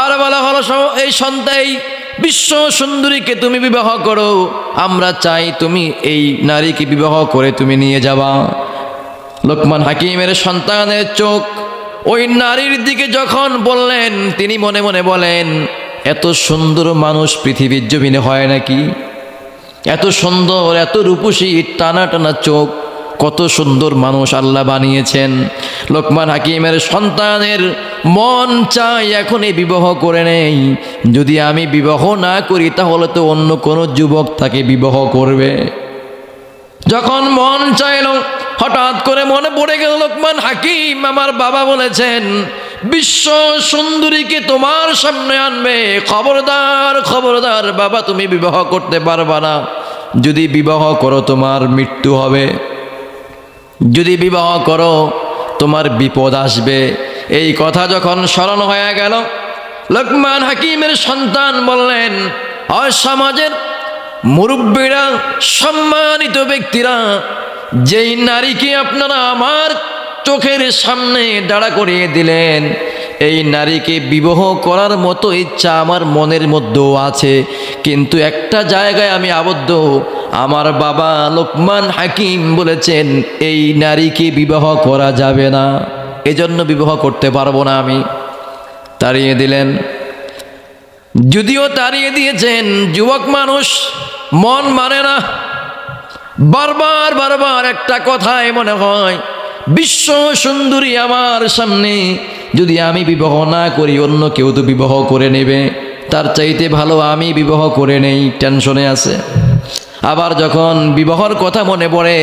আর বলা হলো, এই সন্তান, বিশ্ব সুন্দরীকে তুমি বিবাহ করো, আমরা চাই তুমি এই নারীকে বিবাহ করে তুমি নিয়ে যাবা। লোকমান হাকিমের সন্তানের চোখ ওই নারীর দিকে যখন বললেন, তিনি মনে মনে বলেন, এত সুন্দর মানুষ পৃথিবীর জমিনে হয় নাকি? এত সুন্দর, এত রূপসী, টানা টানা চোখ, কত সুন্দর মানুষ আল্লাহ বানিয়েছেন। লোকমান হাকিমের সন্তানের মন চায় এখন এই বিবাহ করে নেই, যদি আমি বিবাহ না করি তাহলে তো অন্য কোনো যুবক তাকে বিবাহ করবে। যখন মন চাইল, হঠাৎ করে মনে পড়ে গেল, লোকমান হাকিম আমার বাবা বলেছেন, বিশ্ব সুন্দরীকে তোমার সামনে আনবে, খবরদার খবরদার বাবা, তুমি বিবাহ করতে পারবা না, যদি বিবাহ করো তোমার মৃত্যু হবে, যদি বিবাহ করো তোমার বিপদ আসবে। এই কথা যখন স্মরণ হয়ে গেল, লোকমান হাকিমের সন্তান বললেন, সমাজের মুরব্বীরা, সম্মানিত ব্যক্তিরা, যেই নারীকে আপনারা আমার চোখের সামনে দাঁড়া করিয়ে দিলেন, এই নারীকে বিবাহ করার মতো ইচ্ছা আমার মনের মধ্যেও আছে, কিন্তু একটা জায়গায় আমি আবদ্ধ। আমার বাবা লোকমান হাকিম বলেছেন এই নারীকে বিবাহ করা যাবে না, এজন্য বিবাহ করতে পারবো না। আমি তাড়িয়ে দিলেন। যদিও তাড়িয়ে দিয়েছেন, যুবক মানুষ মন মানে না, বারবার বারবার একটা কথাই মনে হয়, বিশ্ব সুন্দরী আমার সামনে, যদি আমি বিবাহ না করি অন্য কেউ তো বিবাহ করে নেবে, তার চাইতে ভালো আমি বিবাহ করে নেই, টেনশনে আছে। আবার যখন বিবাহর কথা মনে পড়ে,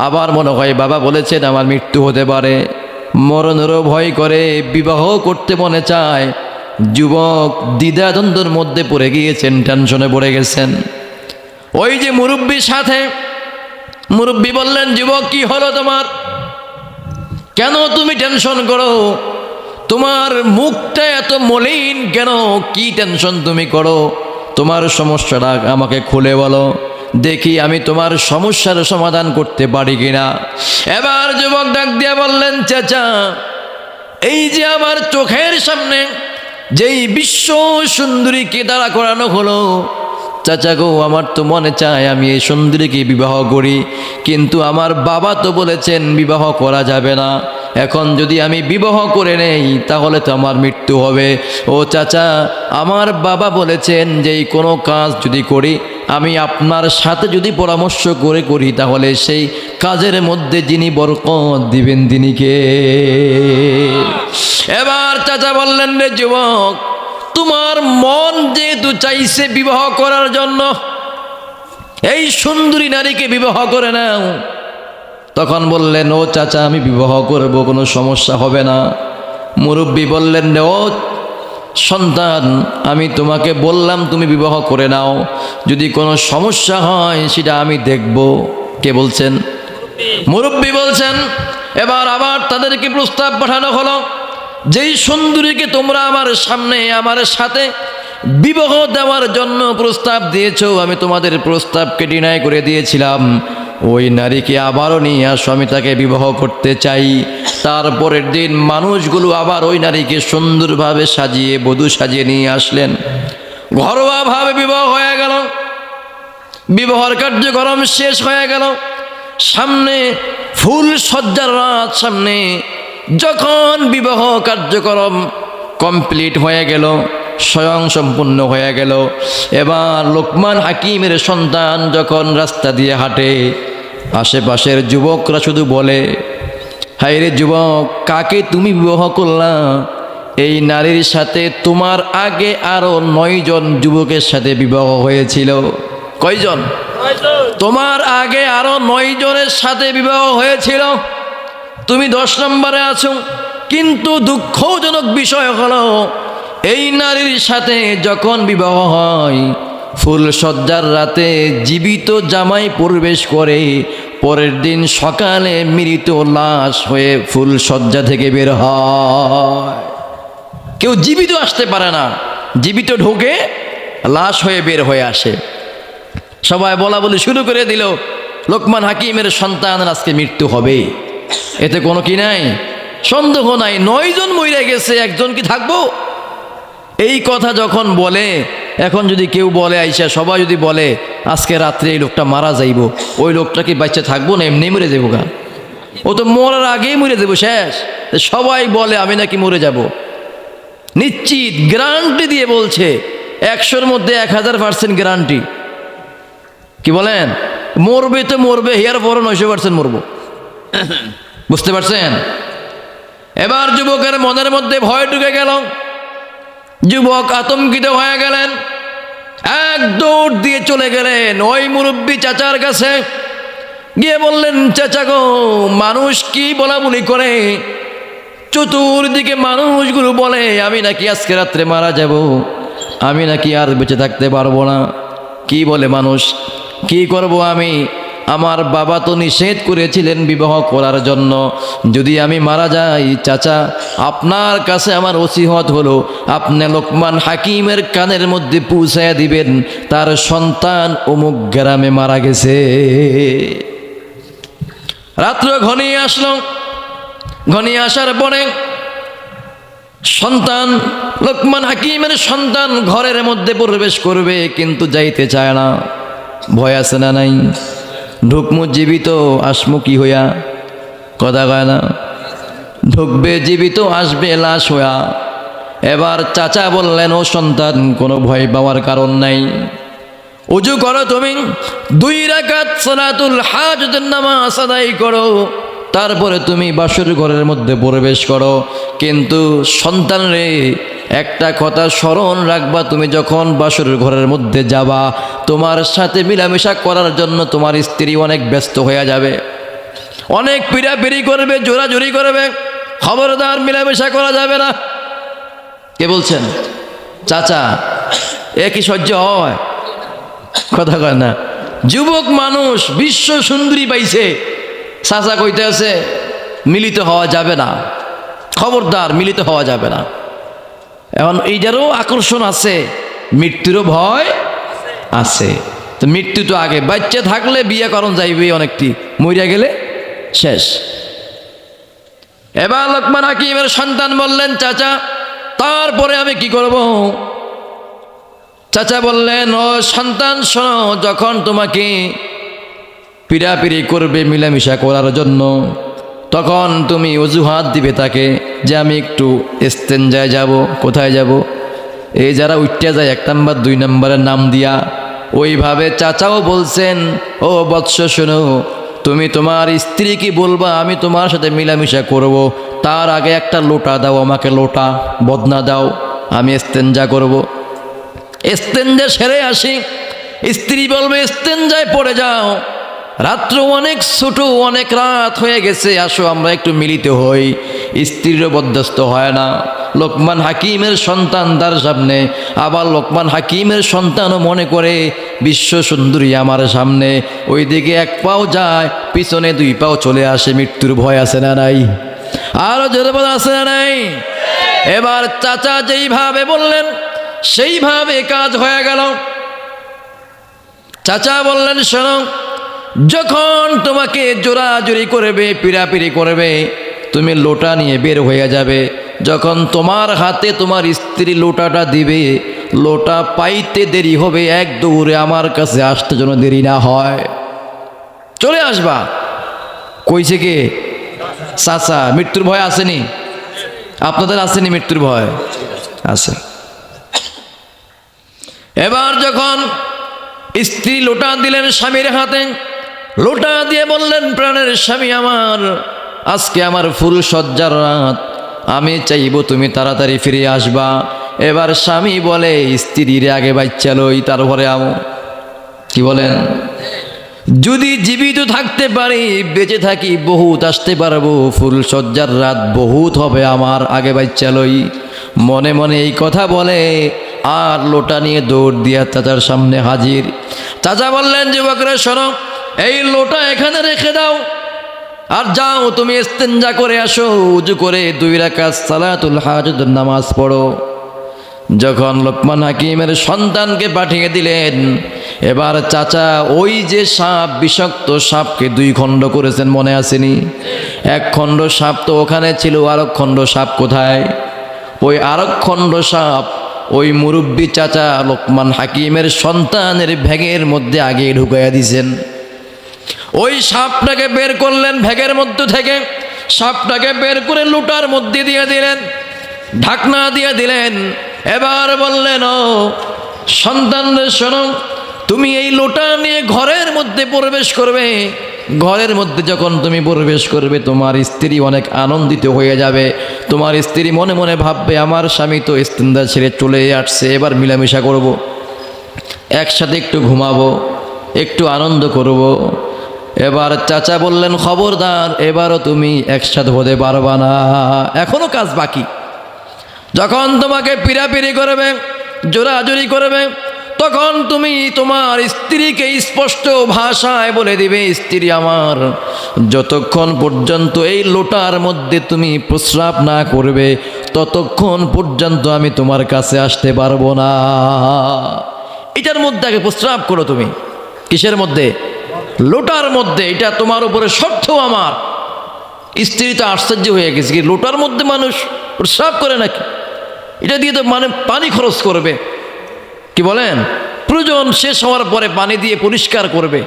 আবার মনে হয় বাবা বলেছেন আমার মৃত্যু হতে পারে, মরণেরও ভয় করে, বিবাহ করতে মনে চায়। যুবক দ্বিধাদ্বন্দ্বের মধ্যে পড়ে গিয়েছেন, টেনশনে পড়ে গেছেন। ওই যে মুরব্বীর সাথে, মুরব্বী বললেন, যুবক কি হলো তোমার, কেন তুমি টেনশন করো, তোমার মুখটা এত মলিন কেন, কি টেনশন তুমি করো, তোমার সমস্যাটা আমাকে খুলে বলো, দেখি আমি তোমার সমস্যার সমাধান করতে পারি কিনা। এবার যুবক ডাক দিয়ে বললেন, চাচা, এই যে আমার চোখের সামনে যেই বিশ্ব সুন্দরীকে দাঁড়া করানো হলো, চাচা গো, আমার তো মনে চায় আমি এই সুন্দরীকে বিবাহ করি, কিন্তু আমার বাবা তো বলেছেন বিবাহ করা যাবে না, এখন যদি আমি বিবাহ করে নেই তাহলে তো আমার মৃত্যু হবে। ও চাচা, আমার বাবা বলেছেন যে এই কোনো কাজ যদি করি, আমি আপনার সাথে যদি পরামর্শ করে করি, তাহলে সেই কাজের মধ্যে যিনি বরকত দিবেন তিনি কে? এবার চাচা বললেন, রে যুবক, তোমার মন যেহেতু চাইছে বিবাহ করার জন্য, এই সুন্দরী নারীকে বিবাহ করে নাও। তখন বললেন, ও চাচা, আমি বিবাহ করব, কোনো সমস্যা হবে না। মুরব্বী বললেন, ও সন্তান, আমি তোমাকে বললাম তুমি বিবাহ করে নাও, যদি কোনো সমস্যা হয় সেটা আমি দেখব। কে বলছেন? মুরব্বী বলছেন। এবার আবার তাদেরকে প্রস্তাব পাঠানো হলো, যেই সুন্দরীকে তোমরা আমার সামনে আমার সাথে বিবাহ দেওয়ার জন্য প্রস্তাব দিয়েছো, আমি তোমাদের প্রস্তাবকে ডিনাই করে দিয়েছিলাম, ওই নারীকে আবারও নিয়ে আসো, আমি তাকে বিবাহ করতে চাই। তারপরের দিন মানুষগুলো আবার ওই নারীকে সুন্দরভাবে সাজিয়ে, বধূ সাজিয়ে নিয়ে আসলেন। ঘরোয়াভাবে বিবাহ হয়ে গেল। বিবাহর কার্যক্রম শেষ হয়ে গেল। সামনে ফুল সজ্জার রাত সামনে, যখন বিবাহ কার্যক্রম কমপ্লিট হয়ে গেল, স্বয়ং সম্পূর্ণ হয়ে গেল, এবার লোকমান হাকিমের সন্তান যখন রাস্তা দিয়ে হাঁটে, আশেপাশের যুবকরা শুধু বলে, হায় রে যুবক, কাকে তুমি বিবাহ করলা? এই নারীর সাথে তোমার আগে আরো 9 জন যুবকের সাথে বিবাহ হয়েছিল। কয়জন? তোমার আগে আরো 9 জনের সাথে বিবাহ হয়েছিল, তুমি 10 নম্বরে আছো। কিন্তু দুঃখজনক বিষয় হলো, এই নারীর সাথে যখন বিবাহ হয়, ফুল সজ্জার রাতে জীবিত জামাই প্রবেশ করে, পরের দিন সকালে মৃত লাশ হয়ে ফুল সজ্জা থেকে বের হয়। কেউ জীবিত আসতে পারে না, জীবিত ঢোকে, লাশ হয়ে বের হয়ে আসে। সবাই বলা বলি শুরু করে দিল, লোকমান হাকিমের সন্তানের আজকে মৃত্যু হবে। এতে কোনো কি নাই, সন্দেহ নাই। 9 জন মরে গেছে, একজন কি থাকবো? এই কথা যখন বলে, এখন যদি কেউ বলে, আইসা সবাই যদি বলে আজকে রাত্রে এই লোকটা মারা যাইব, ওই লোকটা কি বাচ্চা থাকবো না এমনি মরে যাবো? গা, ও তো মরার আগেই মরে যাবো, শেষ। সবাই বলে আমি নাকি মরে যাব, নিশ্চিত গ্যারান্টি দিয়ে বলছে, 100-র মধ্যে 1000% গ্যারান্টি। কি বলেন? মরবে তো মরবে, হেয়ার পরও 900% মরবো। বুঝতে পারছেন? এবার যুবকের মনের মধ্যে ভয় ঢুকে গেল, যুবক আতঙ্কিত হয়ে গেলেন, এক দৌড় দিয়ে চলে গেলেন ওই মুরব্বী চাচার কাছে। গিয়ে বললেন, চাচা গো, মানুষ কি বলা বলি করে, চতুর্দিকে মানুষগুলো বলে আমি নাকি আজকে রাত্রে মারা যাব, আমি নাকি আর বেঁচে থাকতে পারবো না। কি বলে মানুষ, কি করব আমি? আমার বাবা তো নিষেধ করেছিলেন বিবাহ করার জন্য, যদি আমি মারা যাই, চাচা আপনার কাছে আমার ওসিয়ত হলো, আপনি লোকমান হাকিমের কানের মধ্যে পৌঁছায়া দিবেন তার সন্তান অমুক গ্রামে মারা গেছে। রাত্র ঘনিয়ে আসলো, ঘনিয়ে আসার পরে সন্তান, লোকমান হাকিমের সন্তান ঘরের মধ্যে প্রবেশ করবে, কিন্তু যাইতে চায় না। ভয় আছে না নাই? ঢুকমু জীবিত, আসমু কি হইয়া? কথা কয় না? ঢুকবে জীবিত, আসবে লাশ হইয়া। এবার চাচা বললেন, ও সন্তান, কোনো ভয় পাওয়ার কারণ নাই, উজু করো, তুমি 2 রাকাত সালাতুল হাজতের নামাজ আদায় করো, তারপরে তুমি বাসর ঘরের মধ্যে প্রবেশ করো। কিন্তু সন্তান রে, একটা কথা স্মরণ রাখবা, তুমি যখন বাসর ঘরের মধ্যে যাবা, তোমার সাথে মিলামেশা করার জন্য তোমার স্ত্রী অনেক ব্যস্ত হয়ে যাবে, অনেক পিড়াপিড়ি করবে, জোরাজুরি করবে, খবরদার মিলামেশা করা যাবে না। কে বলছেন? চাচা। এ কি সহ্য হয়? কথা কয় না। যুবক মানুষ, বিশ্ব সুন্দরী পাইছে, চাচা কইতে আছে মিলিত হওয়া যাবে না, খবরদার মিলিত হওয়া যাবে না। এখন এইটারও আকর্ষণ আছে, মৃত্যুরও ভয় আছে। তো মৃত্যু তো আগে, বাচ্চা থাকলে বিয়ে করণ যাইবে অনেকটি, মরিয়া গেলে শেষ। এবার লোকমান হাকিমের সন্তান বললেন, চাচা তারপরে আমি কি করব? চাচা বললেন, ও সন্তান শোনো, যখন তোমাকে পিড়াপিড়ি করবে মিলামিশা করার জন্য, তখন তুমি অজুহাত দিবে তাকে যে আমি একটু ইস্তেঞ্জায় যাব। কোথায় যাব? এই যারা উঠতে যায় 1 নাম্বার 2 নাম্বারের নাম দিয়া, ওইভাবে চাচাও বলছেন, ও বৎস শোনো, তুমি তোমার স্ত্রীকে বলবা আমি তোমার সাথে মিলামিশা করব, তার আগে একটা লোটা দাও আমাকে, লোটা বদনা দাও, আমি ইস্তেঞ্জা করব। ইস্তেঞ্জা সেরে আসি। স্ত্রী বলবে, ইস্তেঞ্জায় পড়ে যাও, রাত্র অনেক ছোট, অনেক রাত হয়ে গেছে, আসো আমরা একটু মিলিত হই। স্ত্রীরও বরদাস্ত হয় না। লোকমান হাকিমের সন্তান তার সামনে, আবার লোকমান হাকিমের সন্তানও মনে করে বিশ্ব সুন্দরী আমার সামনে, ওইদিকে 1 পাও যায়, পিছনে 2 পাও চলে আসে। মৃত্যুর ভয় আছে না নাই? আরো জোরে বলা আছে না নাই? এবার চাচা যেইভাবে বললেন সেইভাবে কাজ হয়ে গেল। চাচা বললেন, শোনো, যখন তোমাকে জোরাজুরি করবে, পিড়াপিড়ি করবে, তুমি লোটা নিয়ে বের হয়ে যাবে। যখন তোমার হাতে তোমার স্ত্রী লোটাটা দিবে, লোটা পাইতে দেরি হবে, 1 দৌড়ে আমার কাছে আসতে যেন দেরি না হয়। চলে আসবা, কইছে কে? চাচা। মৃত্যুর ভয় আসেনি? আপনাদের আসেনি মৃত্যুর ভয়? আছে। এবার যখন স্ত্রী লোটা দিলেন স্বামীর হাতে, লোটা দিয়ে বললেন, প্রাণের স্বামী আমার, আজকে আমার ফুল সজ্জার রাত, আমি চাইব তুমি তাড়াতাড়ি ফিরে আসবা। এবার স্বামী বলে, স্ত্রীর আগে বাচ্চা লই তারপরে আমো। কি বলেন? যদি জীবিত থাকতে পারি, বেঁচে থাকি, বহুত আসতে পারবো, ফুল সজ্জার রাত বহুত হবে আমার, আগে বাচ্চা লই। মনে মনে এই কথা বলে আর লোটা নিয়ে দৌড় দিয়া চাচার সামনে হাজির। চাচা বললেন, যুবকরা শোনো, এই লোটা এখানে রেখে দাও, আর যাও তুমি ইস্তেঞ্জা করে আসো, উজু করে 2 রাকাত সালাতুল হাজতের নামাজ পড়ো। যখন লোকমান হাকিমের সন্তানকে পাঠিয়ে দিলেন, এবার চাচা ওই যে সাপ, বিষাক্ত সাপকে 2 খণ্ড করেছেন, মনে আসেনি? 1 খণ্ড সাপ তো ওখানে ছিল, আরেক খণ্ড সাপ কোথায়? ওই আরেক খণ্ড সাপ ওই মুরব্বী চাচা লোকমান হাকিমের সন্তানের ভ্যাগের মধ্যে আগে ঢুকাইয়া দিছেন। ওই সাপটাকে বের করলেন ভ্যাগের মধ্যে থেকে, সাপটাকে বের করে লুটার মধ্যে দিয়ে দিলেন, ঢাকনা দিয়ে দিলেন। এবার বললেন, ও সন্তানদের শোনো, তুমি এই লোটা নিয়ে ঘরের মধ্যে প্রবেশ করবে। ঘরের মধ্যে যখন তুমি প্রবেশ করবে, তোমার স্ত্রী অনেক আনন্দিত হয়ে যাবে। তোমার স্ত্রী মনে মনে ভাববে, আমার স্বামী তো ইস্তেঞ্জা ছেড়ে চলে আসছে, এবার মিলামিশা করব, একসাথে একটু ঘুমাবো, একটু আনন্দ করব। এবার চাচা বললেন, খবরদার, এবারও তুমি একসাথে হতে পারবা না, এখনো কাজ বাকি। যখন তোমাকে পিড়াপিড়ি করবে, জোরাজুরি করবে, তখন তুমি তোমার স্ত্রীকে স্পষ্ট ভাষায় বলে দিবে, স্ত্রী আমার, যতক্ষণ পর্যন্ত এই লোটার মধ্যে তুমি প্রস্রাব না করবে, ততক্ষণ পর্যন্ত আমি তোমার কাছে আসতে পারবো না। এটার মধ্যে আগে প্রস্রাব করো তুমি। কিসের মধ্যে? লোটার মধ্যে। এটা তোমার উপরে শর্ত আমার। স্ত্রী তো আশ্চর্য হয়ে গেছে, কি লোটার মধ্যে মানুষ প্রস্রাব করে নাকি? এটা দিয়ে তো মানে পানি খরচ করবে, কি বলেন? প্রয়োজন শেষ হওয়ার পরে পানি দিয়ে পরিষ্কার করবে,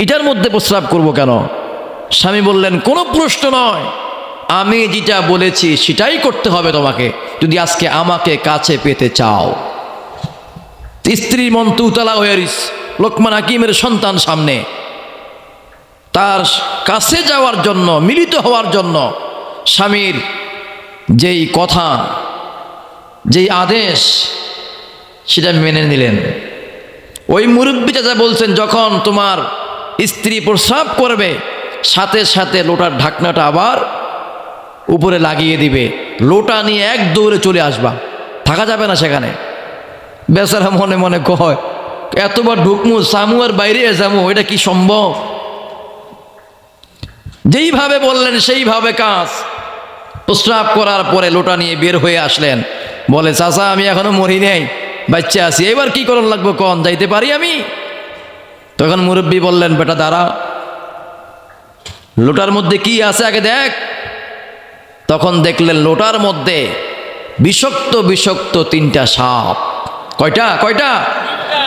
এটার মধ্যে প্রস্রাব করব কেন? স্বামী বললেন, কোনো প্রশ্ন নয়, আমি যেটা বলেছি সেটাই করতে হবে তোমাকে, যদি আজকে আমাকে কাছে পেতে চাও। স্ত্রীর মন তুতলা হয়ে লোকমান হাকিমের সন্তান সামনে, তার কাছে যাওয়ার জন্য, মিলিত হওয়ার জন্য স্বামীর যেই কথা, যেই আদেশ, সেটা মেনে নিলেন। ওই মুরব্বী চাচা বলছেন, যখন তোমার স্ত্রী প্রস্রাব করবে, সাথে সাথে লোটার ঢাকনাটা আবার উপরে লাগিয়ে দিবে, লোটা নিয়ে এক দৌড়ে চলে আসবা, থাকা যাবে না সেখানে। বেচারা মনে মনে কয়, এতবার ঢুকমু, সামু আর বাইরে যামু, এটা কি সম্ভব? যেইভাবে বললেন সেইভাবে কাজ। প্রস্রাব করার পরে লোটা নিয়ে বের হয়ে আসলেন। বলে, চাচা, আমি এখনো মরি নাই, বাচ্চা আছি, এবার কি করণ লাগবে কন, যাইতে পারি আমি? তখন মুরব্বী বললেন, বেটা দাঁড়া, লোটার মধ্যে কি আছে আগে দেখ। তখন দেখলেন লোটার মধ্যে বিষাক্ত বিষাক্ত 3টা সাপ। কয়টা?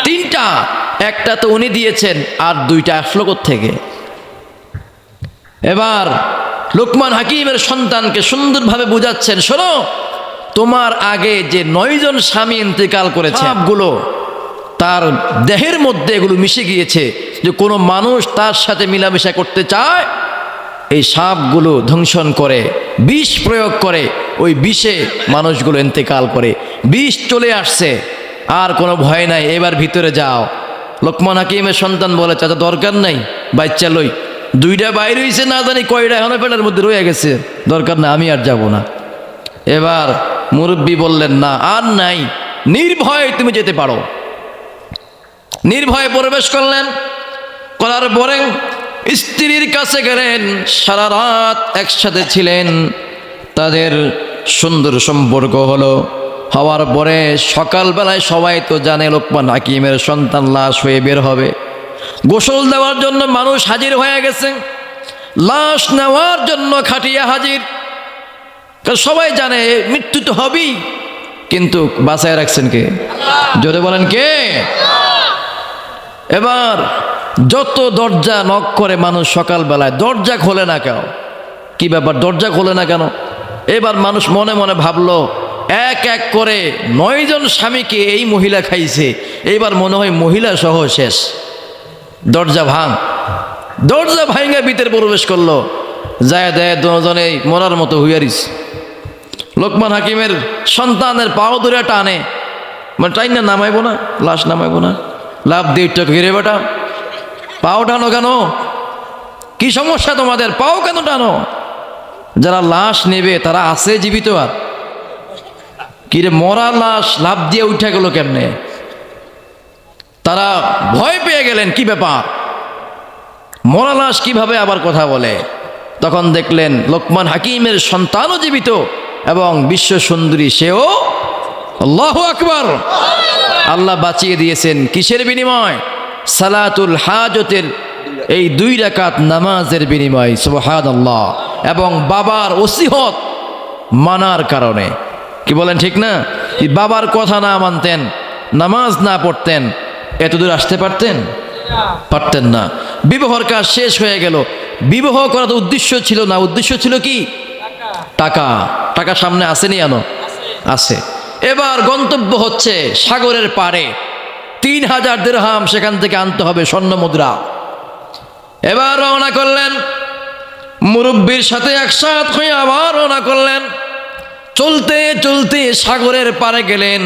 3টা। একটা তো উনি দিয়েছেন, আর 2টা আসলো কোত্থেকে? এবার লোকমান হাকিমের সন্তানকে সুন্দরভাবে বুঝাচ্ছেন, শোনো, তোমার আগে যে 9 জন স্বামী ইন্তেকাল করেছে, সাপগুলো তার দেহের মধ্যে এগুলো মিশে গিয়েছে। যে কোনো মানুষ তার সাথে মিলামেশা করতে চায়, এই সাপগুলো ধ্বংসন করে, বিষ প্রয়োগ করে, ওই বিষে মানুষগুলো ইন্তেকাল করে। বিষ চলে আসছে, আর কোনো ভয় নাই, এবার ভিতরে যাও। লোকমান হাকিমের সন্তান বলে, চাচা দরকার নাই, বাচ্চা লই, 2টা বাইরে হয়েছে, না জানি কয়টা এখনো পেটের মধ্যে রয়ে গেছে, দরকার না, আমি আর যাব না। এবার মুরব্বী বললেন, না আর নাই, নির্ভয়ে তুমি যেতে পারো। নির্ভয়ে প্রবেশ করলেন। করার পরে স্ত্রীর কাছে গেলেন, সারা রাত একসাথে ছিলেন, তাদের সুন্দর সম্পর্ক হলো। হওয়ার পরে সকালবেলায় সবাই তো জানে লোকমান হাকিমের সন্তান লাশ হয়ে বের হবে। গোসল দেওয়ার জন্য মানুষ হাজির হয়ে গেছে, লাশ নেওয়ার জন্য খাটিয়া হাজির। সবাই জানে মৃত্যু তো হবেই, কিন্তু বাঁচায় রাখছেন কে? জোরে বলেন কে? এবার যত দরজা নক করে মানুষ সকালবেলায়, দরজা খোলে না কেন? কি ব্যাপার, দরজা খোলে না কেন? এবার মানুষ মনে মনে ভাবলো এক এক করে 9 জন স্বামীকে এই মহিলা খাইছে, এইবার মনে হয় মহিলা সহ শেষ। দরজা ভাঙ, দরজা ভাঙা ভিতরে প্রবেশ করলো, যায় দেয় দুজনেই মরার মতো হুইয়ারিস। লোকমান হাকিমের সন্তানের পাও ধরে টানে, মানে টাইন না নামাইবো না, লাশ নামাইবো না, লাভ দিয়ে ঘিরে বেটা পাও টানো কেন? কি সমস্যা তোমাদের, পাও কেন টানো? যারা লাশ নেবে তারা আছে জীবিত? আর কিরে মরা লাশ লাভ দিয়ে উঠে গেল কেমনে? তারা ভয় পেয়ে গেলেন, কি ব্যাপার, মরা লাশ কিভাবে আবার কথা বলে? তখন দেখলেন লোকমান হাকিমের সন্তানও জীবিত এবং বিশ্ব সুন্দরী সেও। আল্লাহু আকবার। আল্লাহ বাঁচিয়ে দিয়েছেন কিসের বিনিময়? সালাতুল হাজতের এই 2 রাকাত নামাজের বিনিময়। সুবহানাল্লাহ। এবং বাবার ওসিয়ত মানার কারণে। কি বলেন ঠিক না? বাবার কথা না মানতেন, নামাজ না পড়তেন, এতদূর আসতে পারতেন? পারতেন না। বিবাহর কাজ শেষ হয়ে গেল। বিবাহ করার উদ্দেশ্য ছিল না, উদ্দেশ্য ছিল কি? টাকা। টাকা সামনে আসেনি, আনো আছে। এবার গন্তব্য হচ্ছে সাগরের পাড়ে, 3000 দিরহাম সেখান থেকে আনতে হবে স্বর্ণ মুদ্রা। এবার রওনা করলেন, মুরব্বির সাথে একসাথ হয়ে আবার রওনা করলেন। চলতে চলতে সাগরের পাড়ে গেলেন।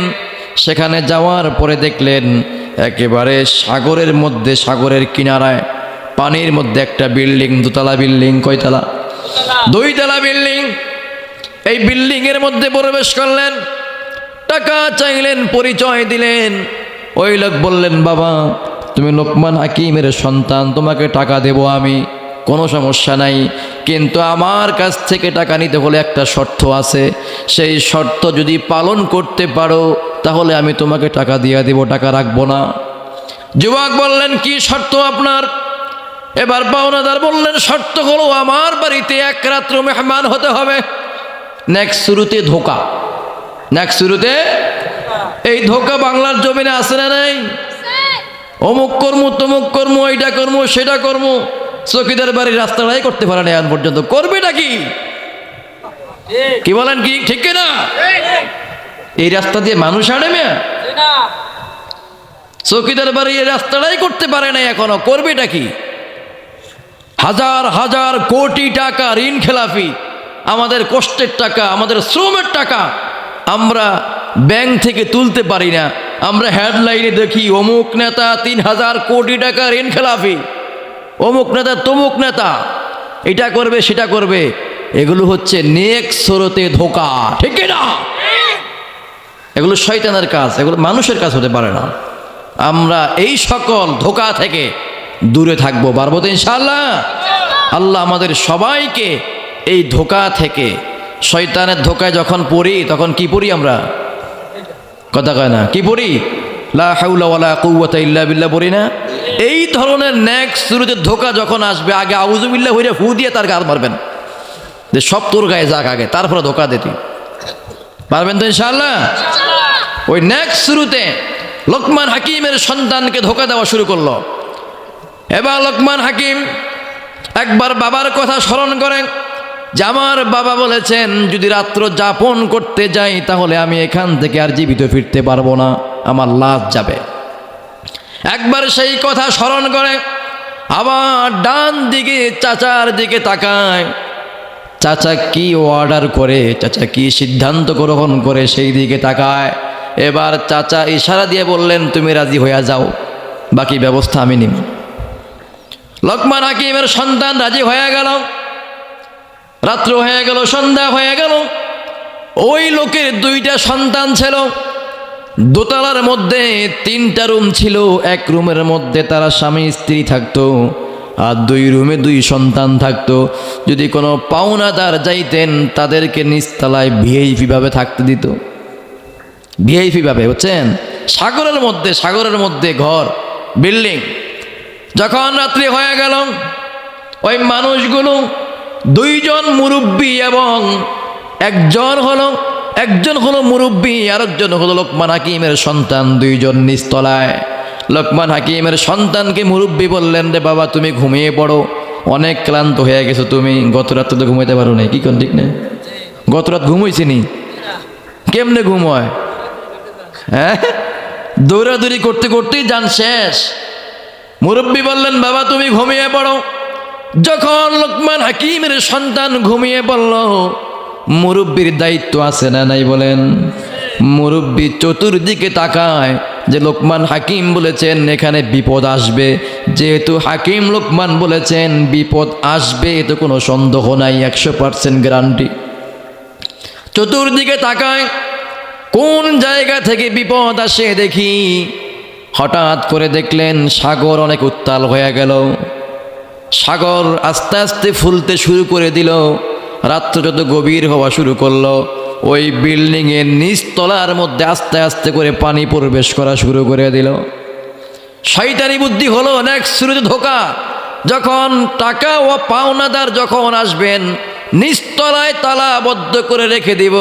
সেখানে যাওয়ার পরে দেখলেন একেবারে সাগরের মধ্যে, সাগরের কিনারায় পানির মধ্যে একটা বিল্ডিং, 2 তলা বিল্ডিং। কয়তলা? 2 তলা বিল্ডিং। এই বিল্ডিং এর মধ্যে প্রবেশ করলেন, টাকা চাইলেন, পরিচয় দিলেন। ওই লোক বললেন, বাবা তুমি লোকমান হাকিমের সন্তান, তোমাকে টাকা দেব আমি, কোনো সমস্যা নাই, কিন্তু আমার কাছ থেকে টাকা নিতে হলে একটা শর্ত আছে, সেই শর্ত যদি পালন করতে পারো তাহলে আমি তোমাকে টাকা দিয়ে দেব, টাকা রাখবো না। যুবক বললেন, কি শর্ত আপনার? এবার পাওনাদার বললেন, শর্ত হলো আমার বাড়িতে 1 রাত্র মেহমান হতে হবে। নেক্সট শুরুতে ধোকা, নেক্সট শুরুতে এই ধোকা বাংলার জমিনে আছে না নাই? অমুক কর্ম, তমুক কর্ম, এইটা কর্ম, সেটা কর্ম। চকিদার বাড়ির রাস্তাটাই করতে পারে না এখন পর্যন্ত, করবেটা কি? কি বলেন, কি ঠিক না? এই রাস্তা দিয়ে মানুষ আনে মেয়া? চকিদার বাড়ি এই রাস্তাটাই করতে পারে না এখনো, করবেটা কি? হাজার হাজার কোটি টাকা ঋণ খেলাফি, আমাদের কষ্টের টাকা, আমাদের শ্রমের টাকা আমরা ব্যাংক থেকে তুলতে পারি না। আমরা হেডলাইনে দেখি অমুক নেতা 3000 কোটি টাকা ঋণ খেলাফি, অমুক নেতা তমুক নেতা এটা করবে সেটা করবে। এগুলো হচ্ছে নেক্সট স্রোতে ধোকা, ঠিক না? এগুলো শয়তানের কাজ, এগুলো মানুষের কাজ হতে পারে না। আমরা এই সকল ধোকা থেকে দূরে থাকবো, পারবো তো ইনশাআল্লাহ? আল্লাহ আমাদের সবাইকে এই ধোকা থেকে, শয়তানের ধোকায় যখন পড়ি তখন কি পড়ি আমরা? কথা কয় না, কি পড়ি? লা হাওলা ওয়ালা কুওয়াতা ইল্লা বিল্লাহ পড়ি না? এই ধরনের নেক্সট শুরুতে ধোকা যখন আসবে, আগে আউযুবিল্লাহ হইরে ফু দিয়ে তার গাল মারবেন যে সব তোর গায়ে যাক আগে, তারপরে ধোকা দিতি। পারবেন তো ইনশাআল্লাহ? ওই নেক্সট শুরুতে লোকমান হাকিমের সন্তানকে ধোকা দেওয়া শুরু করলো। এবার লোকমান হাকিম একবার বাবার কথা স্মরণ করেন যে আমার বাবা বলেছেন যদি রাত্র যাপন করতে যাই তাহলে আমি এখান থেকে আর জীবিত ফিরতে পারবো না, আমার লাশ যাবে। একবার সেই কথা স্মরণ করে আবার ডান দিকে চাচার দিকে তাকায়, চাচা কি অর্ডার করে, চাচা কি সিদ্ধান্ত গ্রহণ করে সেই দিকে তাকায়। এবার চাচা ইশারা দিয়ে বললেন, তুমি রাজি হইয়া যাও, বাকি ব্যবস্থা আমি নিব। লোকমান হাকিমের সন্তান রাজি হয়ে গেল। রাত্র হয়ে গেল, সন্ধ্যা হয়ে গেল। ওই লোকের 2টা সন্তান ছিল। দোতলার মধ্যে 3টা রুম ছিল, এক রুমের মধ্যে তারা স্বামী স্ত্রী থাকতো, আর 2 রুমে 2 সন্তান থাকতো। যদি কোনো পাওনাদার যাইতেন তাদেরকে নিচতলায় ভিআইপি ভাবে থাকতে দিত, ভিআইপি ভাবে, বুঝছেন? সাগরের মধ্যে ঘর, বিল্ডিং। যখন রাত্রি হয়ে গেল, ওই মানুষগুলো 2 জন মুরব্বী এবং একজন হলো মুরব্বী, আরেকজন হলো লোকমান হাকিমের সন্তান, 2 জন নিচতলায়। লোকমান হাকিমের সন্তানকে মুরব্বী বললেন, রে বাবা তুমি ঘুমিয়ে পড়ো, অনেক ক্লান্ত হয়ে গেছো তুমি, গত রাত তো ঘুমাইতে পারো নাই। কি কোন ঠিক না? গত রাত ঘুমাইছি নি? কেমনে ঘুম হয়? হ্যাঁ, দৌড়াদৌড়ি করতে করতেই যান শেষ। মুরব্বী বললেন, বাবা তুমি ঘুমিয়ে পড়ো। যখন লোকমান হাকিমের সন্তান ঘুমিয়ে পড়ল, মুরব্বীর দায়িত্ব আছে না নাই বলেন? মুরব্বী চতুর্দিকে তাকায় যে লোকমান হাকিম বলেছেন এখানে বিপদ আসবে, যেহেতু হাকিম লোকমান বলেছেন বিপদ আসবে, এতে কোনো সন্দেহ নাই, 100% গ্যারান্টি। চতুর্দিকে তাকায় কোন জায়গা থেকে বিপদ আসে দেখি। হঠাৎ করে দেখলেন সাগর অনেক উত্তাল হয়ে গেল, সাগর আস্তে আস্তে ফুলতে শুরু করে দিল। রাত্র যত গভীর হওয়া শুরু করলো, ওই বিল্ডিংয়ের নিচতলার মধ্যে আস্তে আস্তে করে পানি প্রবেশ করা শুরু করে দিল। শয়তানি বুদ্ধি হলো নেক্সট শুরুতে ধোকা। যখন টাকা ও পাওনাদার যখন আসবেন, নিচতলায় তালাবদ্ধ করে রেখে দিব।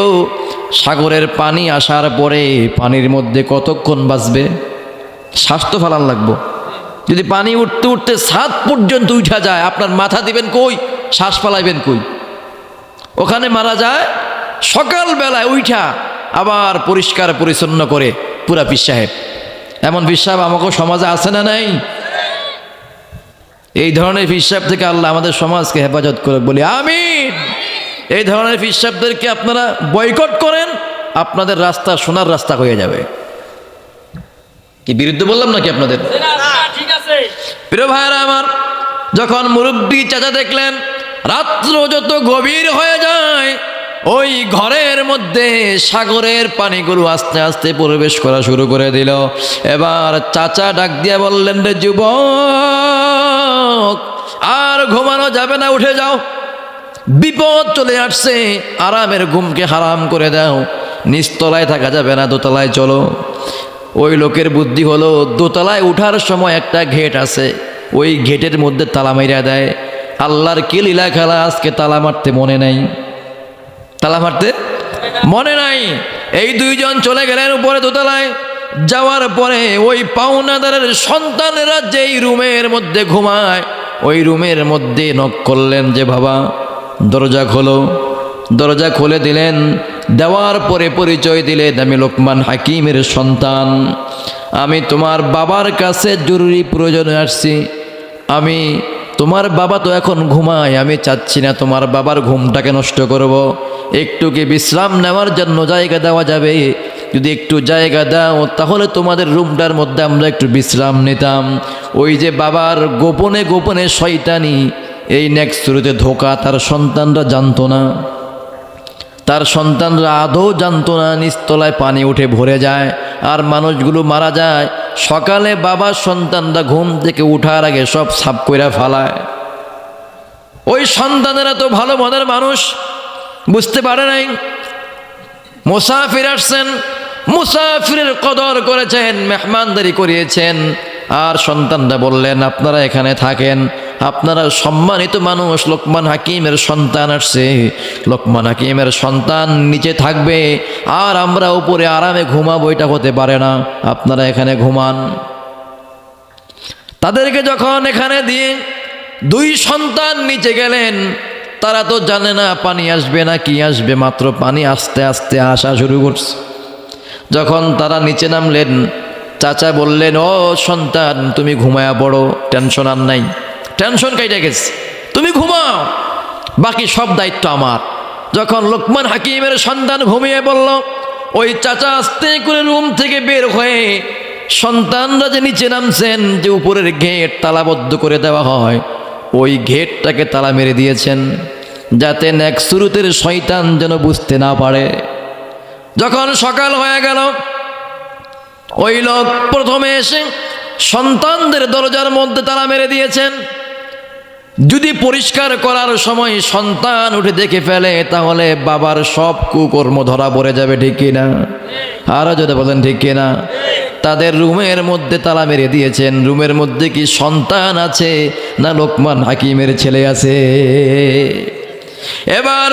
সাগরের পানি আসার পরে পানির মধ্যে কতক্ষণ বাঁচবে? শ্বাস তো ফালান লাগবো। যদি পানি উঠতে উঠতে ছাদ পর্যন্ত উঠা যায়, আপনার মাথা দিবেন কই, শ্বাস ফালাইবেন কই? ওখানে মারা যায়। সকালবেলায় উঠা আবার পরিষ্কার পরিচ্ছন্ন করে পুরা পীর সাহেব। এমন পীর সাহেব আমাকে সমাজে আছে না নাই? এই ধরনের পীর সাহেব থেকে আল্লাহ আমাদের সমাজকে হেফাজত করে বলি আমিন। এই ধরনের পীর সাহেবদেরকে আপনারা বয়কট করেন, আপনাদের রাস্তা সোনার রাস্তা হয়ে যাবে। কি বিরুদ্ধে বললাম নাকি আপনাদের? প্রিয় ভাইরা আমার, যখন মুরব্বী চাচা দেখলেন রাত্র যত গভীর হয়ে যায়, ওই ঘরের মধ্যে সাগরের পানিগুলো আস্তে আস্তে প্রবেশ করা শুরু করে দিল। এবার চাচা ডাক দিয়ে বললেন, রে যুবক, আর ঘুমানো যাবে না, উঠে যাও, বিপদ চলে আসছে, আরামের ঘুমকে হারাম করে দাও, নিচতলায় থাকা যাবে না, দোতলায় চলো। ওই লোকের বুদ্ধি হলো দোতলায় উঠার সময় একটা গেট আছে, ওই গেটের মধ্যে তালা মাইরা দেয়। আল্লাহর কি লীলা খেলা, আজকে তালা মারতে মনে নাই, তালা মারতে মনে নাই। এই দুইজন চলে গেলেন উপরে দোতলায়। যাওয়ার পরে ওই পাওনাদারের সন্তানেরা যেই রুমের মধ্যে ঘুমায়, ওই রুমের মধ্যে নক করলেন যে বাবা দরজা খোলো। দরজা খুলে দিলেন, দেওয়ার পরে পরিচয় দিলেন, আমি লোকমান হাকিমের সন্তান, আমি তোমার বাবার কাছে জরুরি প্রয়োজনে আসছি। আমি তোমার বাবা তো এখন ঘুমায়, আমি চাচ্ছি না তোমার বাবার ঘুমটাকে নষ্ট করব। একটু কি বিশ্রাম নেওয়ার জন্য জায়গা দেওয়া যাবে? যদি একটু জায়গা দাও তাহলে তোমাদের রুমটার মধ্যে আমরা একটু বিশ্রাম নিতাম। ওই যে বাবার গোপনে গোপনে শয়তানি, এই নেক্সট শুরুতে ধোকা তার সন্তানরা জানতো না, তার সন্তানরা আদৌ জানতো না। নিচতলায় পানি উঠে ভরে যায় আর মানুষগুলো মারা যায়। সকালে বাবার সন্তানরা ঘুম থেকে উঠার আগে সব সাফ কইরা ফালায়। ওই সন্তানেরা তো ভালো মনের মানুষ, বুঝতে পারে নাই মুসাফির আসছেন, মুসাফিরের কদর করেছেন, মেহমানদারি করিয়েছেন। আর সন্তানরা বললেন আপনারা এখানে থাকেন, আপনারা সম্মানিত মানুষ, লোকমান হাকিমের সন্তান আসছে, লোকমান হাকিমের সন্তান নিচে থাকবে আর আমরা উপরে আরামে ঘুমাবো, এটা হতে পারে না, আপনারা এখানে ঘুমান। তাদেরকে যখন এখানে দিয়ে দুই সন্তান নিচে গেলেন, তারা তো জানে না পানি আসবে না কি আসবে, মাত্র পানি আস্তে আস্তে আসা শুরু করছে। যখন তারা নিচে নামলেন, চাচা বললেন, ও সন্তান তুমি ঘুমায়া পড়ো, টেনশন আর নাই, টেনশন কাইটা গেছে, তুমি ঘুমাও, বাকি সব দায়িত্ব আমার। যখন লোকমান হাকিমের সন্তান ঘুমিয়ে পড়ল, ওই চাচা আস্তে করে রুম থেকে বের হয়ে সন্তানরা যে নিচে নামছেন, যে উপরের গেট তালাবদ্ধ করে দেওয়া হয়, ওই গেটটাকে তালা মেরে দিয়েছেন, যাতে নেক্সট শুরুতের শয়তান যেন বুঝতে না পারে। যখন সকাল হয়ে গেল, ওই লোক প্রথমে এসে সন্তানদের দরজার মধ্যে তালা মেরে দিয়েছেন। যদি পরিষ্কার করার সময় সন্তান উঠে দেখে ফেলে, তাহলে বাবার সব কুকর্ম ধরা পড়ে যাবে, ঠিক কিনা? আরো যদি বলেন ঠিক কিনা? তাদের রুমের মধ্যে তালা মেরে দিয়েছেন। রুমের মধ্যে কি সন্তান আছে না লোকমান হাকিমের ছেলে আছে? এবার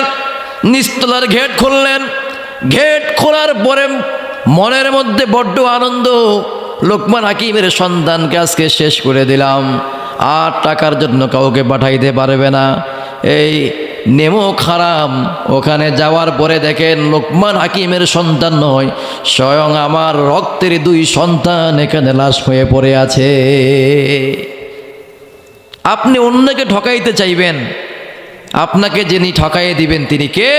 নিচতলার গেট খুললেন। গেট খোলার পরে মনের মধ্যে বড্ড আনন্দ, লোকমান হাকিমের সন্তানকে আজকে শেষ করে দিলাম, আর টাকার জন্য কাউকে পাঠাইতে পারবে না। এই নেমো খারাম ওখানে যাওয়ার পরে দেখেন লোকমান হাকিমের সন্তান নয়, স্বয়ং আমার রক্তের 2 সন্তান এখানে লাশ হয়ে পড়ে আছে। আপনি অন্যকে ঠকাইতে চাইবেন, আপনাকে যিনি ঠকাইয়ে দিবেন তিনি কে?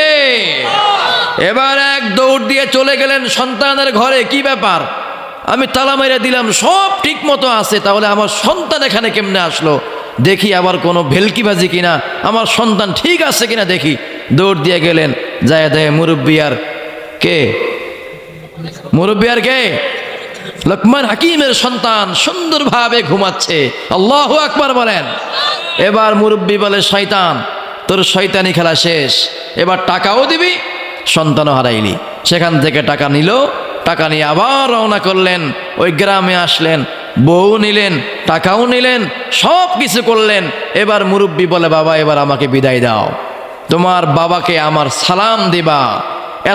এবার এক দৌড় দিয়ে চলে গেলেন সন্তানের ঘরে। কি ব্যাপার, আমি তালা মেরে দিলাম, সব ঠিক মতো আছে, তাহলে আমার সন্তান এখানে কেমনে আসলো? দেখি আবার কোনো ভেলকিবাজি কিনা, আমার সন্তান ঠিক আছে কিনা দেখি। দৌড় দিয়ে গেলেন, যায় দেখে মুরব্বি আর কে? মুরব্বি আর কে? লোকমান হাকিমের সন্তান সুন্দরভাবে ঘুমাচ্ছে। আল্লাহু আকবার বলেন। এবার মুরব্বি বলে, শয়তান, তোর শয়তানি খেলা শেষ, এবার টাকাও দিবি, সন্তানও হারাইলি। সেখান থেকে টাকা নিল, টাকা নিয়ে আবার রওনা করলেন। ওই গ্রামে আসলেন, বউ নিলেন, টাকাও নিলেন, সব কিছু করলেন। এবার মুরব্বি বলে, বাবা এবার আমাকে বিদায় দাও, তোমার বাবাকে আমার সালাম দিবা।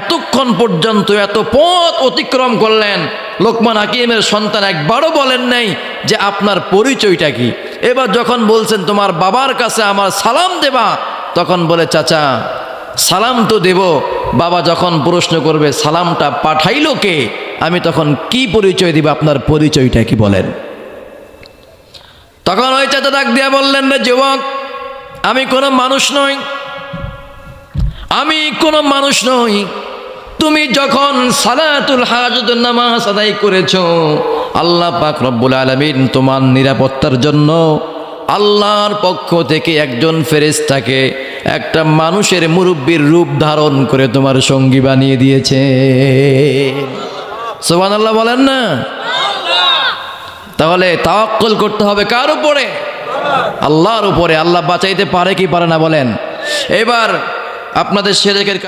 এতক্ষণ পর্যন্ত এত পথ অতিক্রম করলেন, লোকমান হাকিমের সন্তান একবারও বলেন নাই যে আপনার পরিচয়টা কি। এবার যখন বলছেন তোমার বাবার কাছে আমার সালাম দেবা, তখন বলে, চাচা সালাম তো দেব, বাবা যখন প্রশ্ন করবে সালামটা পাঠাইলো কে, আমি তখন কি পরিচয় দিব, আপনার পরিচয়টা কি বলেন? তখন ওই চাচা ডাক দিয়া বললেন, রে যুবক, আমি কোনো মানুষ নই, আমি কোনো মানুষ নই। তুমি যখন সালাতুল হাজাতুন নামাজ আদায় করেছো, আল্লাহ পাক রব্বুল আলামিন তোমার নিরাপত্তার জন্য আল্লাহর পক্ষ থেকে একজন ফেরেশতাকে একটা মানুষের মুরব্বির রূপ ধারণ করে তোমার সঙ্গী বানিয়ে দিয়েছে। সুবহানাল্লাহ বলেন না? তাহলে তাওয়াক্কুল করতে হবে কার উপরে? আল্লাহর উপরে। আল্লাহ বাঁচাইতে পারে কি পারে না বলেন? এবার আপনাদের শিরকের